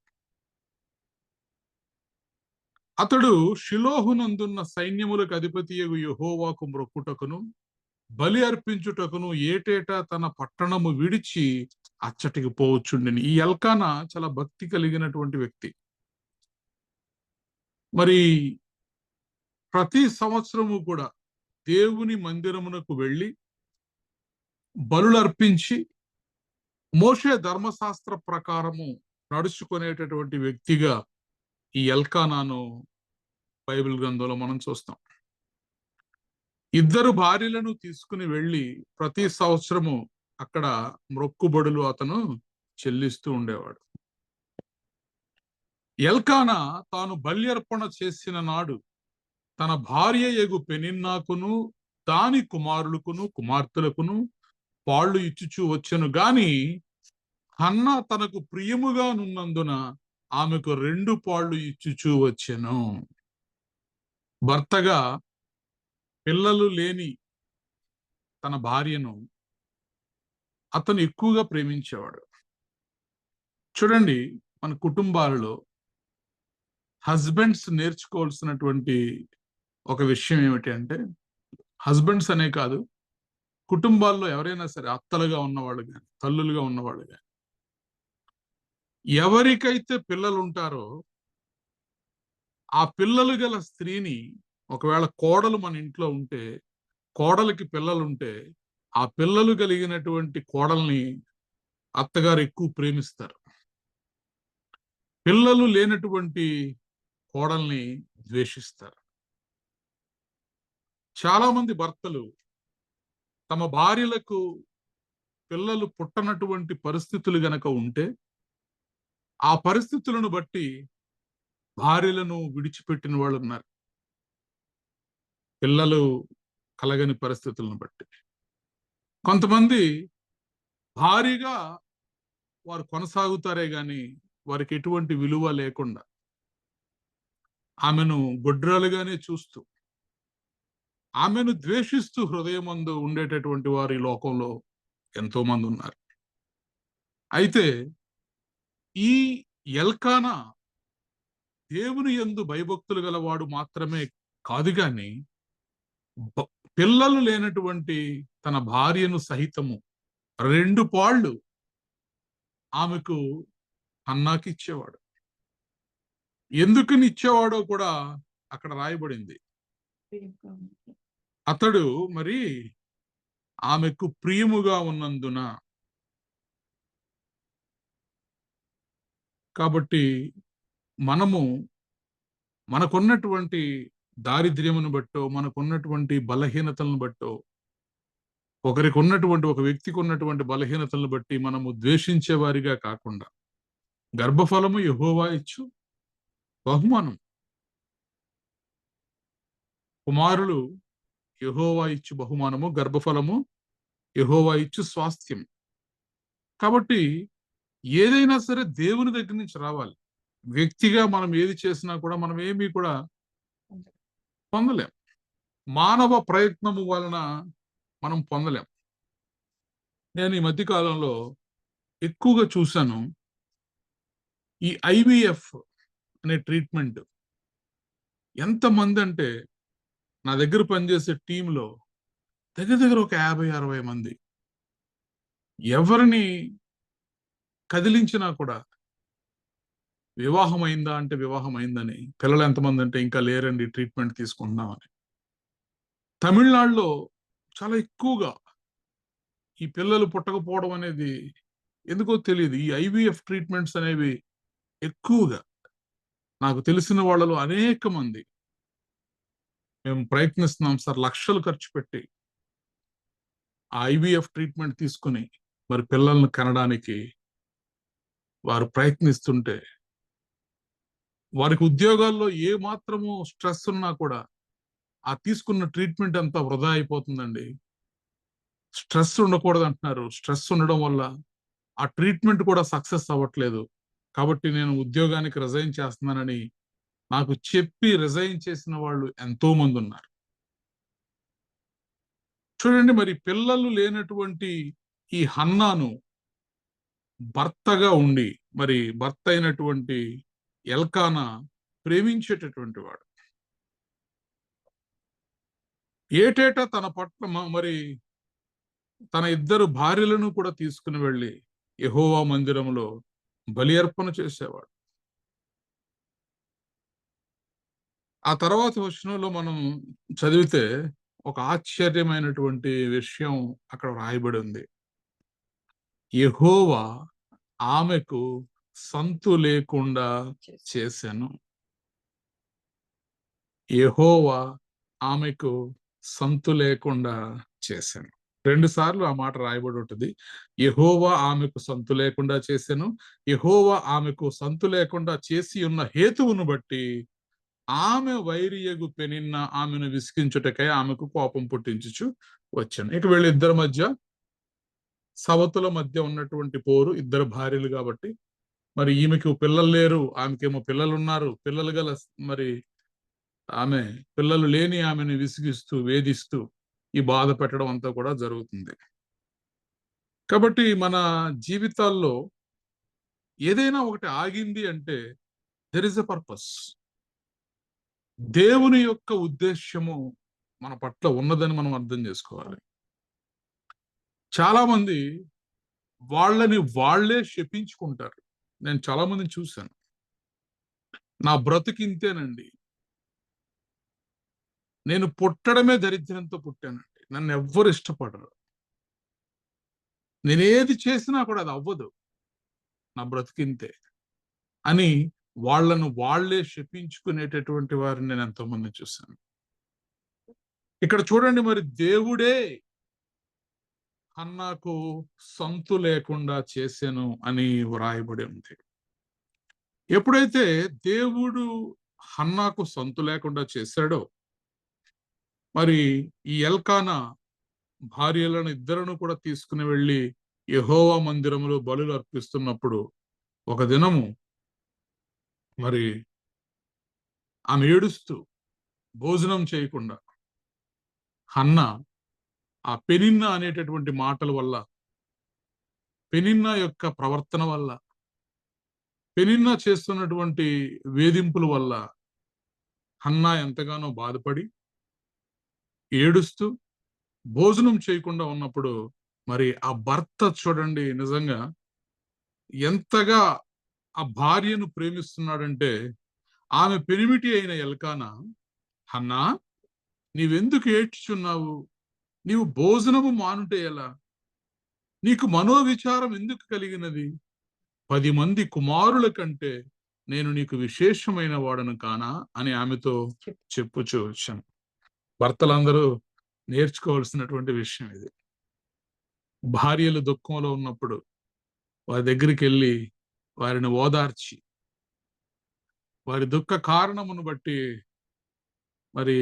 అతడు షిలోహునందున్న సైన్యములకు అధిపతియగు యెహోవాకు మ్రొక్కుటకును బలి అర్పించుటకును ఏటేటా తన పట్టణము విడిచి అచ్చటికి పోవచ్చుండెను. ఈ ఎల్కానా చాలా భక్తి కలిగినటువంటి వ్యక్తి. మరి ప్రతి సంవత్సరము కూడా దేవుని మందిరమునకు వెళ్ళి బలులు అర్పించి మోషే ధర్మశాస్త్ర ప్రకారము నడుచుకునేటటువంటి వ్యక్తిగా ఈ ఎల్కానాను బైబిల్ గ్రంథంలో మనం చూస్తాం. ఇద్దరు భార్యలను తీసుకుని వెళ్ళి ప్రతి సంవత్సరము అక్కడ మ్రొక్కుబడులు అతను చెల్లిస్తూ ఉండేవాడు. ఎల్కానా తాను బల్యర్పణ చేసిన నాడు తన భార్య యగు పెనిన్నాకును దాని కుమారులకును కుమార్తెలకును పాళ్ళు ఇచ్చుచూ వచ్చెను గాని హన్నా తనకు ప్రియముగా నున్నందున ఆమెకు 2 పాళ్ళు ఇచ్చుచూ వచ్చెను. భర్తగా పిల్లలు లేని తన భార్యను అతను ఎక్కువగా ప్రేమించేవాడు. చూడండి, మన కుటుంబాలలో హస్బెండ్స్ నేర్చుకోవాల్సినటువంటి ఒక విషయం ఏమిటి అంటే, హస్బెండ్స్ అనే కాదు, కుటుంబాల్లో ఎవరైనా సరే అత్తలుగా ఉన్నవాళ్ళు కానీ తల్లులుగా ఉన్నవాళ్ళు కానీ ఎవరికైతే పిల్లలు ఉంటారో ఆ పిల్లలు గల స్త్రీని, ఒకవేళ కోడలు మన ఇంట్లో ఉంటే, కోడలికి పిల్లలుంటే ఆ పిల్లలు కలిగినటువంటి కోడల్ని అత్తగారు ఎక్కువ ప్రేమిస్తారు. పిల్లలు లేనటువంటి కోడల్ని ద్వేషిస్తారు. చాలా మంది భర్తలు తమ భార్యలకు పిల్లలు పుట్టనటువంటి పరిస్థితులు గనక ఉంటే ఆ పరిస్థితులను బట్టి భార్యలను విడిచిపెట్టిన వాళ్ళు ఉన్నారు. పిల్లలు కలగని పరిస్థితులను బట్టి కొంతమంది భారీగా వారు కొనసాగుతారే గాని వారికి ఎటువంటి విలువ లేకుండా ఆమెను గొడ్రాలుగానే చూస్తూ ఆమెను ద్వేషిస్తూ హృదయమందు ఉండేటటువంటి వారు ఈ లోకంలో ఎంతో మంది ఉన్నారు. అయితే ఈ ఎల్కానా దేవుని యందు భయభక్తులు గలవాడు మాత్రమే కాదు గాని పిల్లలు లేనటువంటి తన భార్యను సహితము 2 పాళ్ళు ఆమెకు హన్నాకి ఇచ్చేవాడు. ఎందుకని ఇచ్చేవాడో కూడా అక్కడ రాయబడింది. అతడు మరి ఆమెకు ప్రియముగా ఉన్నందున. కాబట్టి మనము మనకున్నటువంటి దారిద్ర్యమును బట్టో, మనకున్నటువంటి బలహీనతలను బట్టో, ఒకరికి ఉన్నటువంటి ఒక వ్యక్తికి ఉన్నటువంటి బలహీనతలను బట్టి మనము ద్వేషించే వారిగా కాకుండా, గర్భఫలము యెహోవా ఇచ్చు బహుమానం, కుమారులు యెహోవా ఇచ్చు బహుమానము, గర్భఫలము యెహోవా ఇచ్చు స్వాస్థ్యం. కాబట్టి ఏదైనా సరే దేవుని దగ్గర నుంచి రావాలి. వ్యక్తిగా మనం ఏది చేసినా కూడా మనం ఏమీ కూడా పొందలేం. మానవ ప్రయత్నము వలన మనం పొందలేం. నేను ఈ మధ్య కాలంలో ఎక్కువగా చూశాను, ఈ ఐవీఎఫ్ అనే ట్రీట్మెంట్. ఎంతమంది అంటే నా దగ్గర పనిచేసే టీంలో దగ్గర దగ్గర ఒక 50-60 మంది ఎవరిని కదిలించినా కూడా వివాహం అయిందా అంటే వివాహం అయిందని, పిల్లలు ఎంతమంది అంటే ఇంకా లేరండి, ట్రీట్మెంట్ తీసుకుంటున్నామని. తమిళనాడులో చాలా ఎక్కువగా ఈ పిల్లలు పుట్టకపోవడం అనేది ఎందుకో తెలియదు. ఈ ఐవీఎఫ్ ట్రీట్మెంట్స్ అనేవి ఎక్కువగా నాకు తెలిసిన వాళ్ళలో అనేక మంది మేము ప్రయత్నిస్తున్నాం సార్, లక్షలు ఖర్చు పెట్టి ఆ ఐవీఎఫ్ ట్రీట్మెంట్ తీసుకుని మరి పిల్లలను కనడానికి వారు ప్రయత్నిస్తుంటే, వారికి ఉద్యోగాల్లో ఏ మాత్రము స్ట్రెస్ ఉన్నా కూడా ఆ తీసుకున్న ట్రీట్మెంట్ అంతా వృధా అయిపోతుందండి. స్ట్రెస్ ఉండకూడదు అంటున్నారు. స్ట్రెస్ ఉండడం వల్ల ఆ ట్రీట్మెంట్ కూడా సక్సెస్ అవ్వట్లేదు. కాబట్టి నేను ఉద్యోగానికి రిజైన్ చేస్తున్నానని నాకు చెప్పి రిజైన్ చేసిన వాళ్ళు ఎంతో మంది ఉన్నారు. చూడండి, మరి పిల్లలు లేనటువంటి ఈ హన్నాను భర్తగా ఉండి, మరి భర్త అయినటువంటి ఎల్కానా ప్రేమించేటటువంటి వాడు. ఏటేటా తన పట్ల మరి తన 2 భార్యలను కూడా తీసుకుని వెళ్ళి యెహోవా మందిరంలో బలి అర్పణ చేసేవాడు. ఆ తర్వాత వచనంలో మనం చదివితే ఒక ఆశ్చర్యమైనటువంటి విషయం అక్కడ రాయబడి ఉంది. యెహోవా ఆమెకు సంతు లేకుండా చేశాను. యెహోవా ఆమెకు సంతు లేకుండా చేశాను. 2 సార్లు ఆ మాట రాయబడి ఉంటుంది. యెహోవా ఆమెకు సంతు లేకుండా చేశాను. యెహోవా ఆమెకు సంతు లేకుండా చేసి ఉన్న హేతువును బట్టి ఆమె వైరియగు పెనిన్న ఆమెను విసిగించుటకై ఆమెకు కోపం పుట్టించుచు వచ్చాను. ఇక వీళ్ళిద్దరి మధ్య సవతుల మధ్య ఉన్నటువంటి పోరు, 2 భార్యలు కాబట్టి మరి ఈమెకు పిల్లలు లేరు, ఆమెకేమో పిల్లలు ఉన్నారు. పిల్లలు గల మరి ఆమె పిల్లలు లేని ఆమెను విసిగిస్తూ వేధిస్తూ ఈ బాధ పెట్టడం అంతా కూడా జరుగుతుంది. కాబట్టి మన జీవితాల్లో ఏదైనా ఒకటి ఆగింది అంటే దెర్ ఇస్ ఎ పర్పస్. దేవుని యొక్క ఉద్దేశ్యము మన పట్ల ఉన్నదని మనం అర్థం చేసుకోవాలి. చాలా మంది వాళ్ళని వాళ్ళే శపించుకుంటారు. నేను చాలా మందిని చూశాను. నా బ్రతుకింతేనండి, నేను పుట్టడమే దరిద్రంతో పుట్టానండి, నన్ను ఎవ్వరు ఇష్టపడరు, నేనేది చేసినా కూడా అది అవ్వదు, నా బ్రతికింతే అని వాళ్ళను వాళ్ళే శపించుకునేటటువంటి వారిని నేను ఎంతో మంది చూశాను. ఇక్కడ చూడండి, మరి దేవుడే హన్నాకు సంతు లేకుండా చేశాను అని వ్రాయబడి ఉంది. ఎప్పుడైతే దేవుడు హన్నాకు సంతు లేకుండా చేశాడో, మరి ఈ ఎల్కానా భార్యలను 2 కూడా తీసుకుని వెళ్ళి యెహోవా మందిరంలో బలులు అర్పిస్తున్నప్పుడు ఒక దినము మరి ఆమె ఏడుస్తూ భోజనం చేయకుండా హన్నా ఆ పెనిన్నా అనేటటువంటి మాటల వల్ల, పెనిన్నా యొక్క ప్రవర్తన వల్ల, పెనిన్నా చేస్తున్నటువంటి వేధింపుల వల్ల హన్నా ఎంతగానో బాధపడి ఏడుస్తూ భోజనం చేయకుండా ఉన్నప్పుడు మరి ఆ భర్త చూడండి నిజంగా ఎంతగా ఆ భార్యను ప్రేమిస్తున్నాడంటే, ఆమె పెనిమిటి అయిన ఎల్కానా, హన్నా నీవెందుకు ఏడ్చుచున్నావు? నీవు భోజనము మానుటే ఎలా? నీకు మనోవిచారం ఎందుకు కలిగినది? 10 మంది కుమారుల కంటే నేను నీకు విశేషమైన వాడను కానా అని ఆమెతో చెప్పుచూ వచ్చాను. భర్తలందరూ నేర్చుకోవాల్సినటువంటి విషయం ఇది. భార్యలు దుఃఖంలో ఉన్నప్పుడు వారి దగ్గరికి వెళ్ళి వారిని ఓదార్చి, వారి దుఃఖ కారణమును బట్టి మరి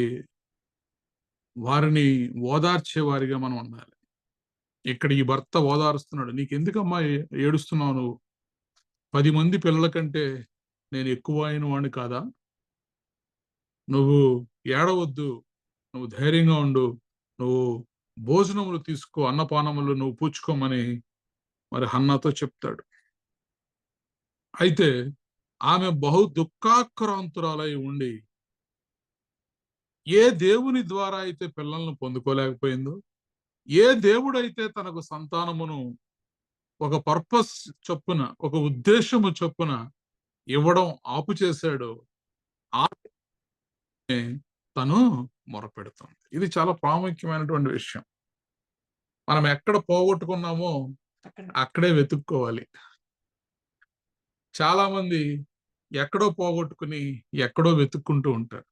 వారిని ఓదార్చే వారిగా మనం ఉండాలి. ఇక్కడ ఈ భర్త ఓదారుస్తున్నాడు. నీకెందుకమ్మా ఏడుస్తున్నావు నువ్వు? 10 మంది పిల్లల కంటే నేను ఎక్కువ అయిన వాడిని కాదా? నువ్వు ఏడవద్దు, నువ్వు ధైర్యంగా ఉండు, నువ్వు భోజనములు తీసుకో, అన్నపానములు నువ్వు పుచ్చుకోమని మరి హన్నాతో చెప్తాడు. అయితే ఆమె బహు దుఃఖాక్రాంతురాలై ఉండి ఏ దేవుని ద్వారా అయితే పిల్లలను పొందుకోలేకపోయిందో, ఏ దేవుడైతే తనకు సంతానమును ఒక పర్పస్ చొప్పున, ఒక ఉద్దేశము చొప్పున ఇవ్వడం ఆపు చేశాడో ఆమె తను మొరపెడుతుంది. ఇది చాలా ప్రాముఖ్యమైనటువంటి విషయం. మనం ఎక్కడ పోగొట్టుకున్నామో
అక్కడ
అక్కడే వెతుక్కోవాలి. చాలా మంది ఎక్కడో పోగొట్టుకుని ఎక్కడో వెతుక్కుంటూ ఉంటారు.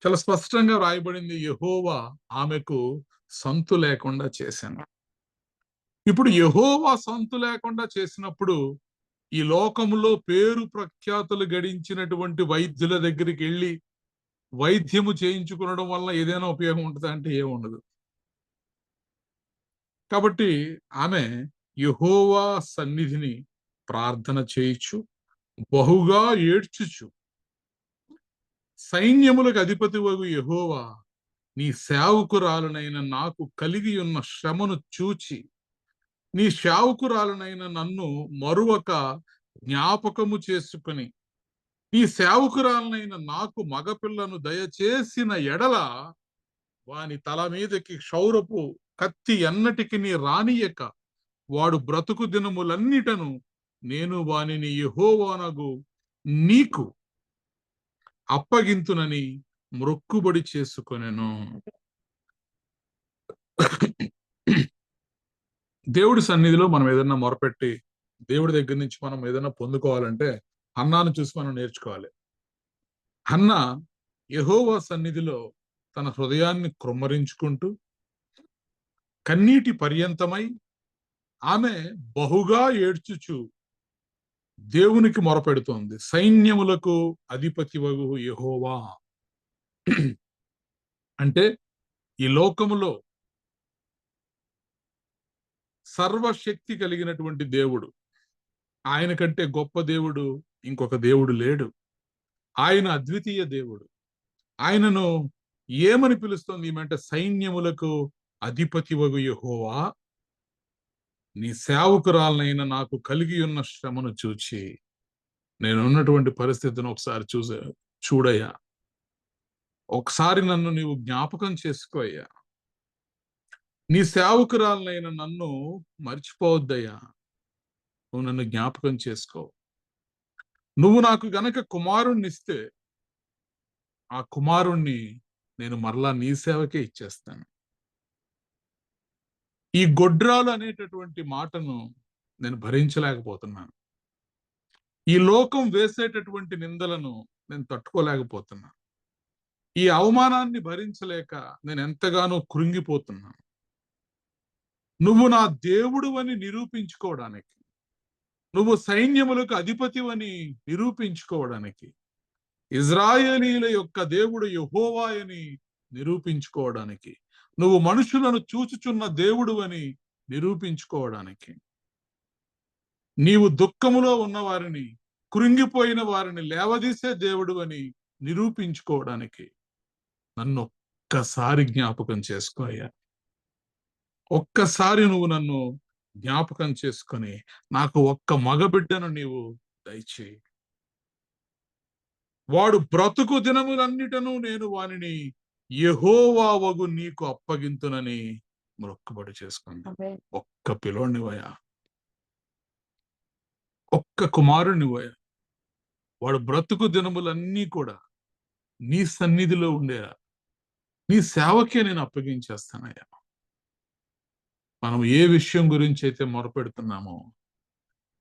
చాలా స్పష్టంగా వ్రాయబడింది, యెహోవా ఆమెకు సంతు లేకుండా చేశాను. ఇప్పుడు యెహోవా సంతు లేకుండా చేసినప్పుడు ఈ లోకములో పేరు ప్రఖ్యాతులు గడించినటువంటి వైద్యుల దగ్గరికి వెళ్ళి వైద్యము చేయించుకునడం వల్ల ఏదైనా ఉపయోగం ఉంటుందా అంటే ఏముండదు. కాబట్టి ఆమె యెహోవా సన్నిధిని ప్రార్థన చేయించు, బహుగా ఏడ్చుచు, సైన్యములకు అధిపతి వగు యెహోవా, నీ సేవకురాలునైన నాకు కలిగి ఉన్న శ్రమను చూచి నీ సేవకురాలునైన నన్ను మరువక జ్ఞాపకము చేసుకుని నీ సేవకురాలనైన నాకు మగపిల్లను దయచేసిన ఎడల వాని తల మీదకి క్షౌరపు కత్తి ఎన్నటికి నీ రానియక వాడు బ్రతుకు దినములన్నిటను నేను వానిని యెహోవానగు నీకు అప్పగింతునని మ్రొక్కుబడి చేసుకొనెను. దేవుడి సన్నిధిలో మనం ఏదైనా మొరపెట్టి దేవుడి దగ్గర నుంచి మనం ఏదైనా పొందుకోవాలంటే హన్నాను చూసి మనం నేర్చుకోవాలి. హన్నా యెహోవా సన్నిధిలో తన హృదయాన్ని కృమ్మరించుకుంటూ కన్నీటి పర్యంతమై ఆమె బహుగా ఏడ్చుచు దేవునికి మొరపెడుతోంది. సైన్యములకు అధిపతి వగు యెహోవా అంటే ఈ లోకములో సర్వశక్తి కలిగినటువంటి దేవుడు, ఆయన కంటే గొప్ప దేవుడు ఇంకొక దేవుడు లేడు. ఆయన అద్వితీయ దేవుడు. ఆయనను ఏమని పిలుస్తుంది ఈమె? సైన్యములకు అధిపతి వగు యెహోవా, నీ సేవకురాలనైన నాకు కలిగి ఉన్న శ్రమను చూచి, నేనున్నటువంటి పరిస్థితిని ఒకసారి చూడయ్యా, ఒకసారి నన్ను నీవు జ్ఞాపకం చేసుకోయ్యా, నీ సేవకురాలనైన నన్ను మర్చిపోవద్దయ్యా, నువ్వు నన్ను జ్ఞాపకం చేసుకో. నువ్వు నాకు గనక కుమారుణ్ణి ఇస్తే ఆ కుమారుణ్ణి నేను మరలా నీ సేవకే ఇచ్చేస్తాను. ఈ గొడ్రాలు అనేటటువంటి మాటను నేను భరించలేకపోతున్నాను. ఈ లోకం వేసేటటువంటి నిందలను నేను తట్టుకోలేకపోతున్నాను. ఈ అవమానాన్ని భరించలేక నేను ఎంతగానో కృంగిపోతున్నాను. నువ్వు నా దేవుడు అని నిరూపించుకోవడానికి, నువ్వు సైన్యములకు అధిపతివని నిరూపించుకోవడానికి, ఇజ్రాయేలీల యొక్క దేవుడు యెహోవా అని నిరూపించుకోవడానికి, నువ్వు మనుషులను చూచుచున్న దేవుడు అని నిరూపించుకోవడానికి, నీవు దుఃఖములో ఉన్న వారిని, కృంగిపోయిన వారిని లేవదీసే దేవుడు అని నిరూపించుకోవడానికి నన్ను ఒక్కసారి జ్ఞాపకం చేసుకోయ్యా. ఒక్కసారి నువ్వు నన్ను జ్ఞాపకం చేసుకొని నాకు ఒక్క మగబిడ్డను నీవు దయచేయి. వాడు బ్రతుకు దినములన్నిటను నేను వానిని యెహోవా వగు నీకు అప్పగింతునని మొక్కుబడి చేసుకుంది.
ఆమేన్.
ఒక్క పిల్లోనివయ్యా, ఒక్క కుమారునివయ్యా, వాడు బ్రతుకు దినములన్నీ కూడా నీ సన్నిధిలో ఉండేలా నీ సేవకే నేను అప్పగించేస్తానయ్యా. మనం ఏ విషయం గురించి అయితే మొరపెడుతున్నామో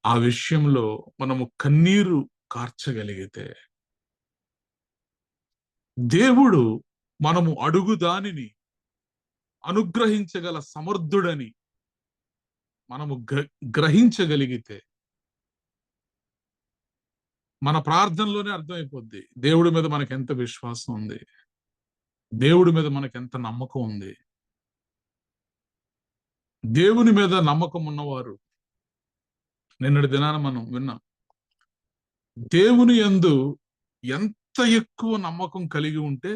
ఆ విషయంలో మనము కన్నీరు కార్చగలిగితే దేవుడు మనము అడుగు దానిని అనుగ్రహించగల సమర్థుడని మనము గ్రహించగలిగితే మన ప్రార్థనలోనే అర్థమైపోద్ది దేవుడి మీద మనకు ఎంత విశ్వాసం ఉంది, దేవుడి మీద మనకు ఎంత నమ్మకం ఉంది. దేవుని మీద నమ్మకం ఉన్నవారు, నిన్నటి దినాన మనం విన్నాం, దేవుని యందు ఎంత ఎక్కువ నమ్మకం కలిగి ఉంటే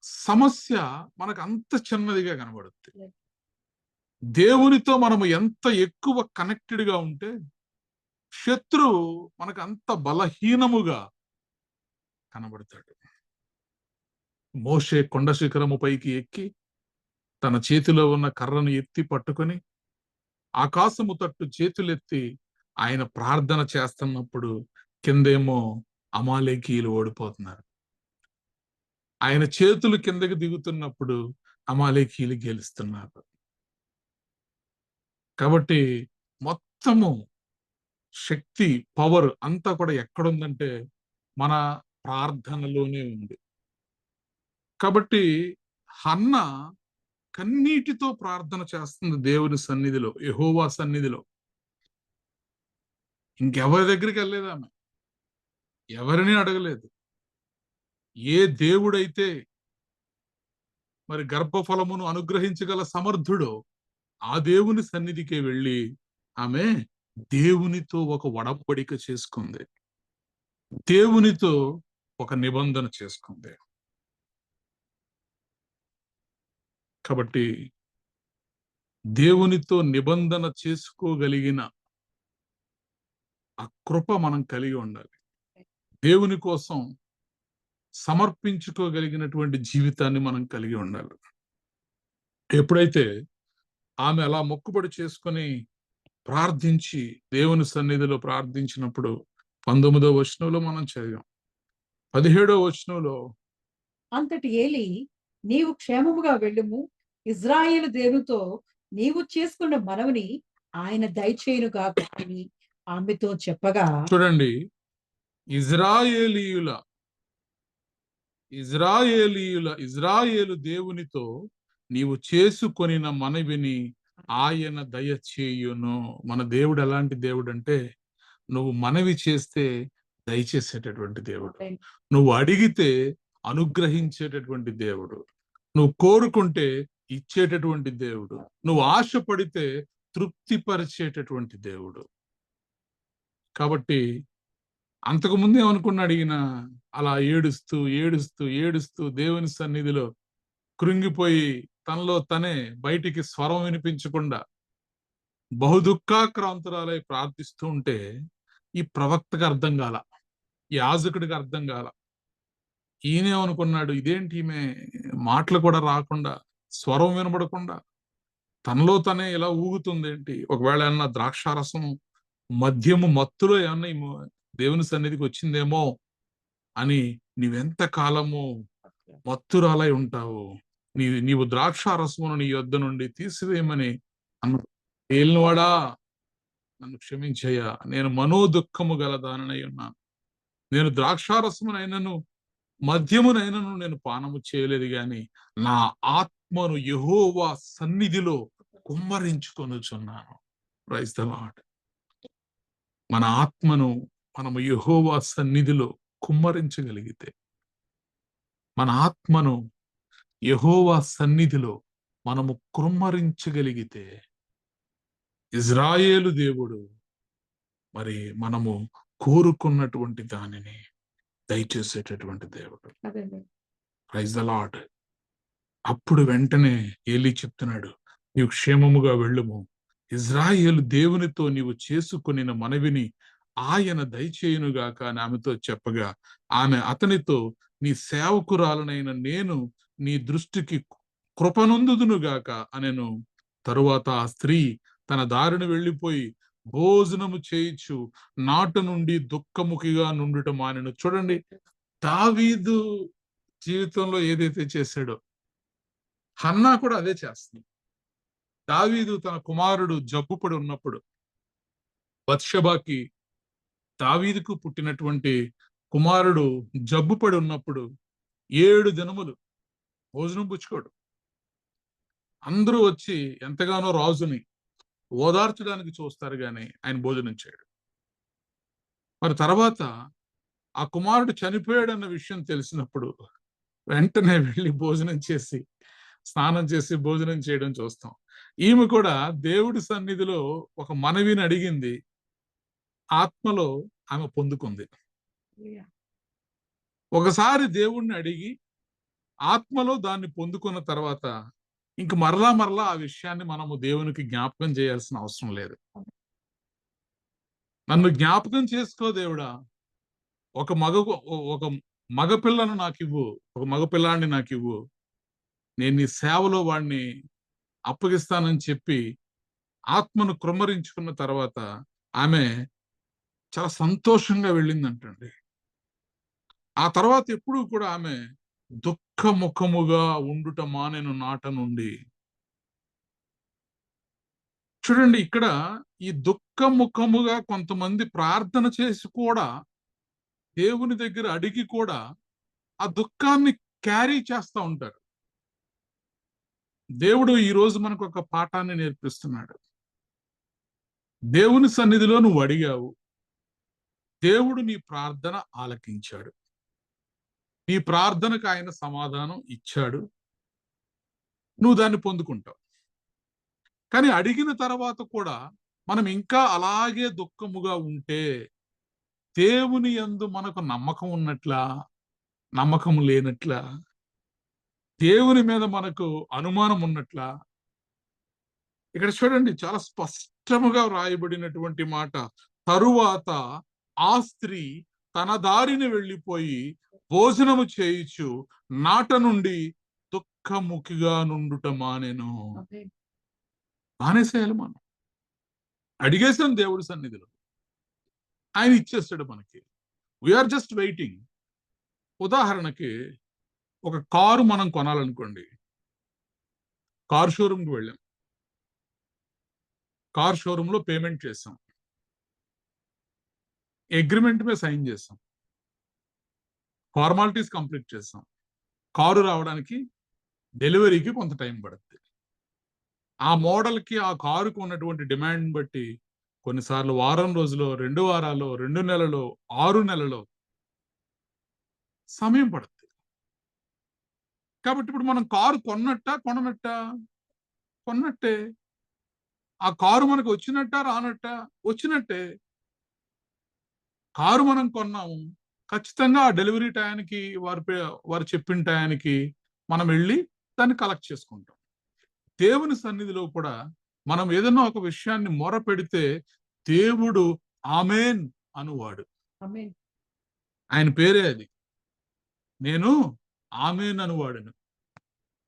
సమస్య మనకు అంత చిన్నదిగా కనబడుతుంది. దేవునితో మనము ఎంత ఎక్కువ కనెక్టెడ్ గా ఉంటే శత్రువు మనకు అంత బలహీనముగా కనబడతాడు. మోషే కొండ శిఖరము పైకి ఎక్కి తన చేతిలో ఉన్న కర్రను ఎత్తి పట్టుకొని ఆకాశము తట్టు చేతులెత్తి ఆయన ప్రార్థన చేస్తున్నప్పుడు కిందేమో అమాలేకీయులు ఓడిపోతున్నారు. ఆయన చేతులు కిందకి దిగుతున్నప్పుడు అమాలేకీయులు గెలుస్తున్నారు. కాబట్టి మొత్తము శక్తి, పవర్ అంతా కూడా ఎక్కడుందంటే మన ప్రార్థనలోనే ఉంది. కాబట్టి హన్న కన్నీటితో ప్రార్థన చేస్తుంది దేవుని సన్నిధిలో, యెహోవా సన్నిధిలో. ఇంకెవరి దగ్గరికి వెళ్ళలేదు ఆమె, ఎవరిని అడగలేదు. ఏ దేవుడైతే మరి గర్భఫలమును అనుగ్రహించగల సమర్థుడో ఆ దేవుని సన్నిధికి వెళ్ళి ఆమె దేవునితో ఒక ఒడంబడిక చేసుకుంది, దేవునితో ఒక నిబంధన చేసుకుంది. కాబట్టి దేవునితో నిబంధన చేసుకోగలిగిన ఆ కృప మనం కలిగి ఉండాలి. దేవుని కోసం సమర్పించుకోగలిగినటువంటి జీవితాన్ని మనం కలిగి ఉండాలి. ఎప్పుడైతే ఆమె అలా మొక్కుబడి చేసుకొని ప్రార్థించి దేవుని సన్నిధిలో ప్రార్థించినప్పుడు 19వ వచనంలో మనం చదివాం. 17వ వచనంలో
అంతటి ఏలి, నీవు క్షేమముగా వెళ్ళుము, ఇజ్రాయేలు దేవునితో నీవు చేసుకున్న మనవిని ఆయన దయచేయును గాక అని ఆమెతో చెప్పగా,
చూడండి, ఇజ్రాయేలు దేవునితో నీవు చేసుకొనిన మనవిని ఆయన దయచేయును. మన దేవుడు ఎలాంటి దేవుడు అంటే, నువ్వు మనవి చేస్తే దయచేసేటటువంటి దేవుడు, నువ్వు అడిగితే అనుగ్రహించేటటువంటి దేవుడు, నువ్వు కోరుకుంటే ఇచ్చేటటువంటి దేవుడు, నువ్వు ఆశపడితే తృప్తిపరిచేటటువంటి దేవుడు. కాబట్టి అంతకుముందు ఏమనుకున్నాడు ఈయన, అలా ఏడుస్తూ ఏడుస్తూ ఏడుస్తూ దేవుని సన్నిధిలో కృంగిపోయి తనలో తనే బయటికి స్వరం వినిపించకుండా బహుదుఃఖాక్రాంతురాలై ప్రార్థిస్తూ ఉంటే ఈ ప్రవక్తకు అర్థం కాల, యాజకుడికి అర్థం కాల. ఈయనేమనుకున్నాడు, ఇదేంటి ఈమె మాటలు కూడా రాకుండా, స్వరం వినబడకుండా తనలో తనే ఇలా ఊగుతుంది ఏంటి, ఒకవేళ ఏమన్నా ద్రాక్షారసం మద్యము మత్తులో ఏమన్నా దేవుని సన్నిధికి వచ్చిందేమో అని నీవెంత కాలము మత్తురాలై ఉంటావు, నీవు ద్రాక్షారసమును నీ యొద్ద నుండి తీసివేయమని అన్న. ఏలినవాడా, నన్ను క్షమించయ్యా, నేను మనోదుఃఖము గల దాననై ఉన్నాను, నేను ద్రాక్షారసమునైనను మద్యమునైనను నేను పానము చేయలేదు, గాని నా ఆత్మను యెహోవా సన్నిధిలో కుమ్మరించుకొనుచున్నాను. Praise the lord. మన ఆత్మను మనము యెహోవా సన్నిధిలో కుమ్మరించగలిగితే, మన ఆత్మను యెహోవా సన్నిధిలో మనము కుమ్మరించగలిగితే, ఇజ్రాయేలు దేవుడు మరి మనము కోరుకున్నటువంటి దానిని దయచేసేటటువంటి దేవుడు. Praise the Lord. అప్పుడు వెంటనే ఏలీ చెప్తున్నాడు, నీవు క్షేమముగా వెళ్ళుము, ఇజ్రాయేలు దేవునితో నీవు చేసుకొనిన మనవిని ఆయన దయచేయునుగాక అని ఆమెతో చెప్పగా, ఆమె అతనితో, నీ సేవకురాలనైన నేను నీ దృష్టికి కృపనొందుదునుగాక అనెను. తరువాత ఆ స్త్రీ తన దారిని వెళ్ళిపోయి భోజనము చేయిచు నాటు నుండి దుఃఖముఖిగా నుండుట మానెను. చూడండి, దావీదు జీవితంలో ఏదైతే చేశాడో హన్నా కూడా అదే చేస్తుంది. దావీదు తన కుమారుడు జబ్బుపడి ఉన్నప్పుడు, బత్షెబాకి దావీదుకు పుట్టినటువంటి కుమారుడు జబ్బుపడి ఉన్నప్పుడు 7 దినములు భోజనం పుచ్చుకోడు. అందరూ వచ్చి ఎంతగానో రాజుని ఓదార్చడానికి చూస్తారు గాని ఆయన భోజనం చేయడు. మరి తర్వాత ఆ కుమారుడు చనిపోయాడన్న విషయం తెలిసినప్పుడు వెంటనే వెళ్ళి భోజనం చేసి, స్నానం చేసి భోజనం చేయడం చూస్తాం. ఈమె కూడా దేవుడి సన్నిధిలో ఒక మనవిని అడిగింది, ఆత్మలో ఆమె పొందుకుంది. ఒకసారి దేవుణ్ణి అడిగి ఆత్మలో దాన్ని పొందుకున్న తర్వాత ఇంక మరలా ఆ విషయాన్ని మనము దేవునికి జ్ఞాపకం చేయాల్సిన అవసరం లేదు. నన్ను జ్ఞాపకం చేసుకో దేవుడా, ఒక మగపిల్లను నాకివ్వు, ఒక మగపిల్లాన్ని నాకివ్వు, నేను నీ సేవలో వాడిని అప్పగిస్తానని చెప్పి ఆత్మను కృమ్మరించుకున్న తర్వాత ఆమె చాలా సంతోషంగా వెళ్ళిందంటండి. ఆ తర్వాత ఎప్పుడూ కూడా ఆమె దుఃఖముఖముగా ఉండుట మానెను నాట నుండి. చూడండి, ఇక్కడ ఈ దుఃఖముఖముగా కొంతమంది ప్రార్థన చేసి కూడా, దేవుని దగ్గర అడిగి కూడా ఆ దుఃఖాన్ని క్యారీ చేస్తూ ఉంటారు. దేవుడు ఈ రోజు మనకు ఒక పాఠాన్ని నేర్పిస్తున్నాడు. దేవుని సన్నిధిలో నువ్వు అడిగావు, దేవుడు నీ ప్రార్థన ఆలకించాడు, నీ ప్రార్థనకు ఆయన సమాధానం ఇచ్చాడు, నువ్వు దాన్ని పొందుకుంటావు. కానీ అడిగిన తర్వాత కూడా మనం ఇంకా అలాగే దుఃఖముగా ఉంటే దేవుని యందు మనకు నమ్మకం ఉన్నట్లా, నమ్మకం లేనట్లా, దేవుని మీద మనకు అనుమానం ఉన్నట్లా. ఇక్కడ చూడండి, చాలా స్పష్టముగా వ్రాయబడినటువంటి మాట. తరువాత ఆ స్త్రీ తన దారిని వెళ్ళిపోయి భోజనము చేయుచు నాట నుండి దుఃఖముఖిగా నుండుట మానెను. మానేసేయాలి మనం. అడిగేసాం దేవుడి సన్నిధిలో, ఆయన ఇచ్చేస్తాడు మనకి. We're just waiting. ఉదాహరణకి ఒక కారు మనం కొనాలనుకోండి, కార్ షోరూమ్కి వెళ్ళాం, కార్ షోరూంలో పేమెంట్ చేసాం, అగ్రిమెంట్ మీద సైన్ చేసాం, ఫార్మాలిటీస్ కంప్లీట్ చేసాం. కారు రావడానికి, డెలివరీకి కొంత టైం పడుతుంది. ఆ మోడల్కి, ఆ కారుకు ఉన్నటువంటి డిమాండ్ బట్టి కొన్నిసార్లు వారం రోజులో, 2 వారాలు, 2 నెలలు, 6 నెలలు సమయం పడుతుంది. కాబట్టి ఇప్పుడు మనం కారు కొన్నట్టే. ఆ కారు మనకు రానట్ట? వచ్చినట్టే. కారు మనం కొన్నాము, ఖచ్చితంగా ఆ డెలివరీ టయానికి, వారు చెప్పిన టయానికి మనం వెళ్ళి దాన్ని కలెక్ట్ చేసుకుంటాం. దేవుని సన్నిధిలో కూడా మనం ఏదైనా ఒక విషయాన్ని మొర పెడితే దేవుడు ఆమేన్ అనువాడు. ఆయన పేరే అది. నేను ఆమేన్ అనువాడును,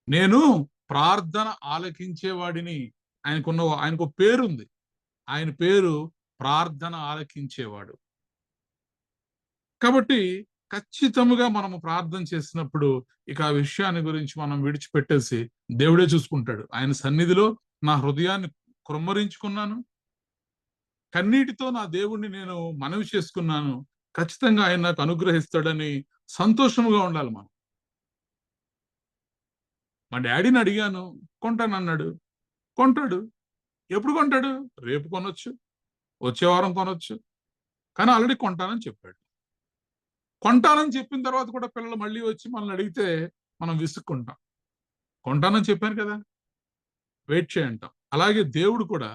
నేను ప్రార్థన ఆలకించేవాడిని. ఆయనకు పేరుంది, ఆయన పేరు ప్రార్థన ఆలకించేవాడు. కాబట్టి ఖచ్చితంగా మనము ప్రార్థన చేసినప్పుడు ఇక ఆ విషయాన్ని గురించి మనం విడిచిపెట్టేసి దేవుడే చూసుకుంటాడు. ఆయన సన్నిధిలో నా హృదయాన్ని కృమ్మరించుకున్నాను, కన్నీటితో నా దేవుణ్ణి నేను మనవి చేసుకున్నాను, ఖచ్చితంగా ఆయన నాకు అనుగ్రహిస్తాడని సంతోషముగా ఉండాలి మనం. మా డాడీని అడిగాను, కొంటానన్నాడు, కొంటాడు. ఎప్పుడు కొంటాడు? రేపు కొనొచ్చు, వచ్చే వారం కొనొచ్చు, కానీ ఆల్రెడీ కొంటానని చెప్పాడు. కొంటానని చెప్పిన తర్వాత కూడా పిల్లలు మళ్ళీ వచ్చి మనల్ని అడిగితే మనం విసుక్కుంటాం. కొంటానని చెప్పాను కదా, వెయిట్ చేయంటాం. అలాగే దేవుడు కూడా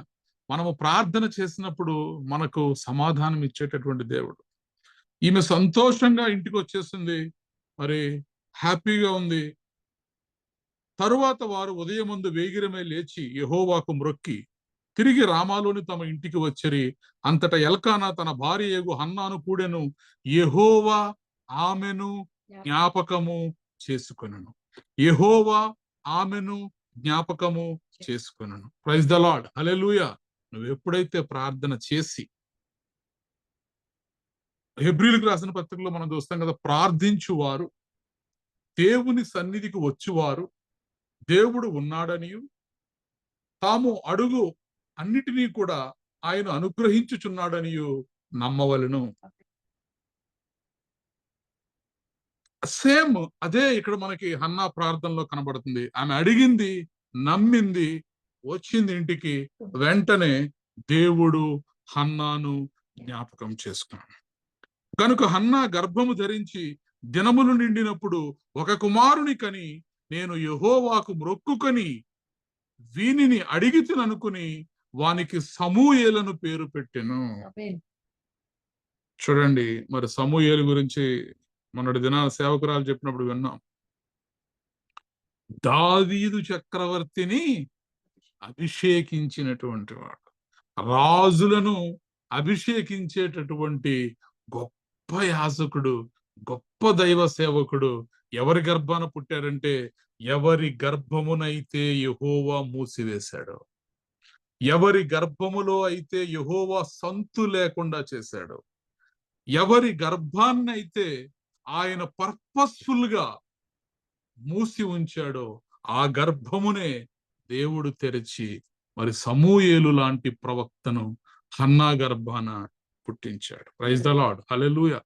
మనము ప్రార్థన చేసినప్పుడు మనకు సమాధానం ఇచ్చేటటువంటి దేవుడు. ఈమె సంతోషంగా ఇంటికి వచ్చేసింది, మరి హ్యాపీగా ఉంది. తరువాత వారు ఉదయముందు వేగిరమే లేచి యెహోవాకు మ్రొక్కి తిరిగి రామాలోని తమ ఇంటికి వచ్చిరి. అంతటా ఎల్కానా తన భార్య యగు హన్నాను కూడెను, యెహోవా ఆమెను జ్ఞాపకము చేసుకొనెను. యెహోవా ఆమెను జ్ఞాపకము చేసుకొనెను. ప్రైజ్ ద లార్డ్, హల్లెలూయా. నువ్వు ఎప్పుడైతే ప్రార్థన చేసి, హెబ్రీయులకు రాసిన పత్రికలో మనం చూస్తాం కదా, ప్రార్థించువారు, దేవుని సన్నిధికి వచ్చువారు దేవుడు ఉన్నాడనియు, తాము అడుగు అన్నిటినీ కూడా ఆయన అనుగ్రహించుచున్నాడనియు నమ్మవలెను. సేమ్ అదే ఇక్కడ మనకి హన్నా ప్రార్థనలో కనబడుతుంది. ఆమె అడిగింది, నమ్మింది, వచ్చింది ఇంటికి. వెంటనే దేవుడు హన్నాను జ్ఞాపకం చేసుకున్నాడు. కనుక హన్నా గర్భము ధరించి దినములు నిండినప్పుడు ఒక కుమారుని కని, నేను యెహోవాకు మ్రొక్కుకొని వీనిని అడిగితిననుకుని వానికి సమూయేలను పేరు పెట్టెను. చూడండి, మరి సమూయేలు గురించి మొన్నటి దినాన సేవకురాలు చెప్పినప్పుడు విన్నాం. దావీదు చక్రవర్తిని అభిషేకించినటువంటి వాడు, రాజులను అభిషేకించేటటువంటి గొప్ప యాజకుడు, గొప్ప దైవ సేవకుడు. ఎవరి గర్భాన పుట్టారంటే, ఎవరి గర్భమునైతే యెహోవా మూసివేశాడో, ఎవరి గర్భములో అయితే యెహోవా సంతు లేకుండా చేశాడో, ఎవరి గర్భాన్నైతే ఆయన పర్పస్ఫుల్ గా మూసి ఉంచాడో, ఆ గర్భమునే దేవుడు తెరిచి మరి సమూయేలు లాంటి ప్రవక్తను హన్నా గర్భాన పుట్టించాడు. ప్రైజ్ ద లార్డ్, హల్లెలూయా.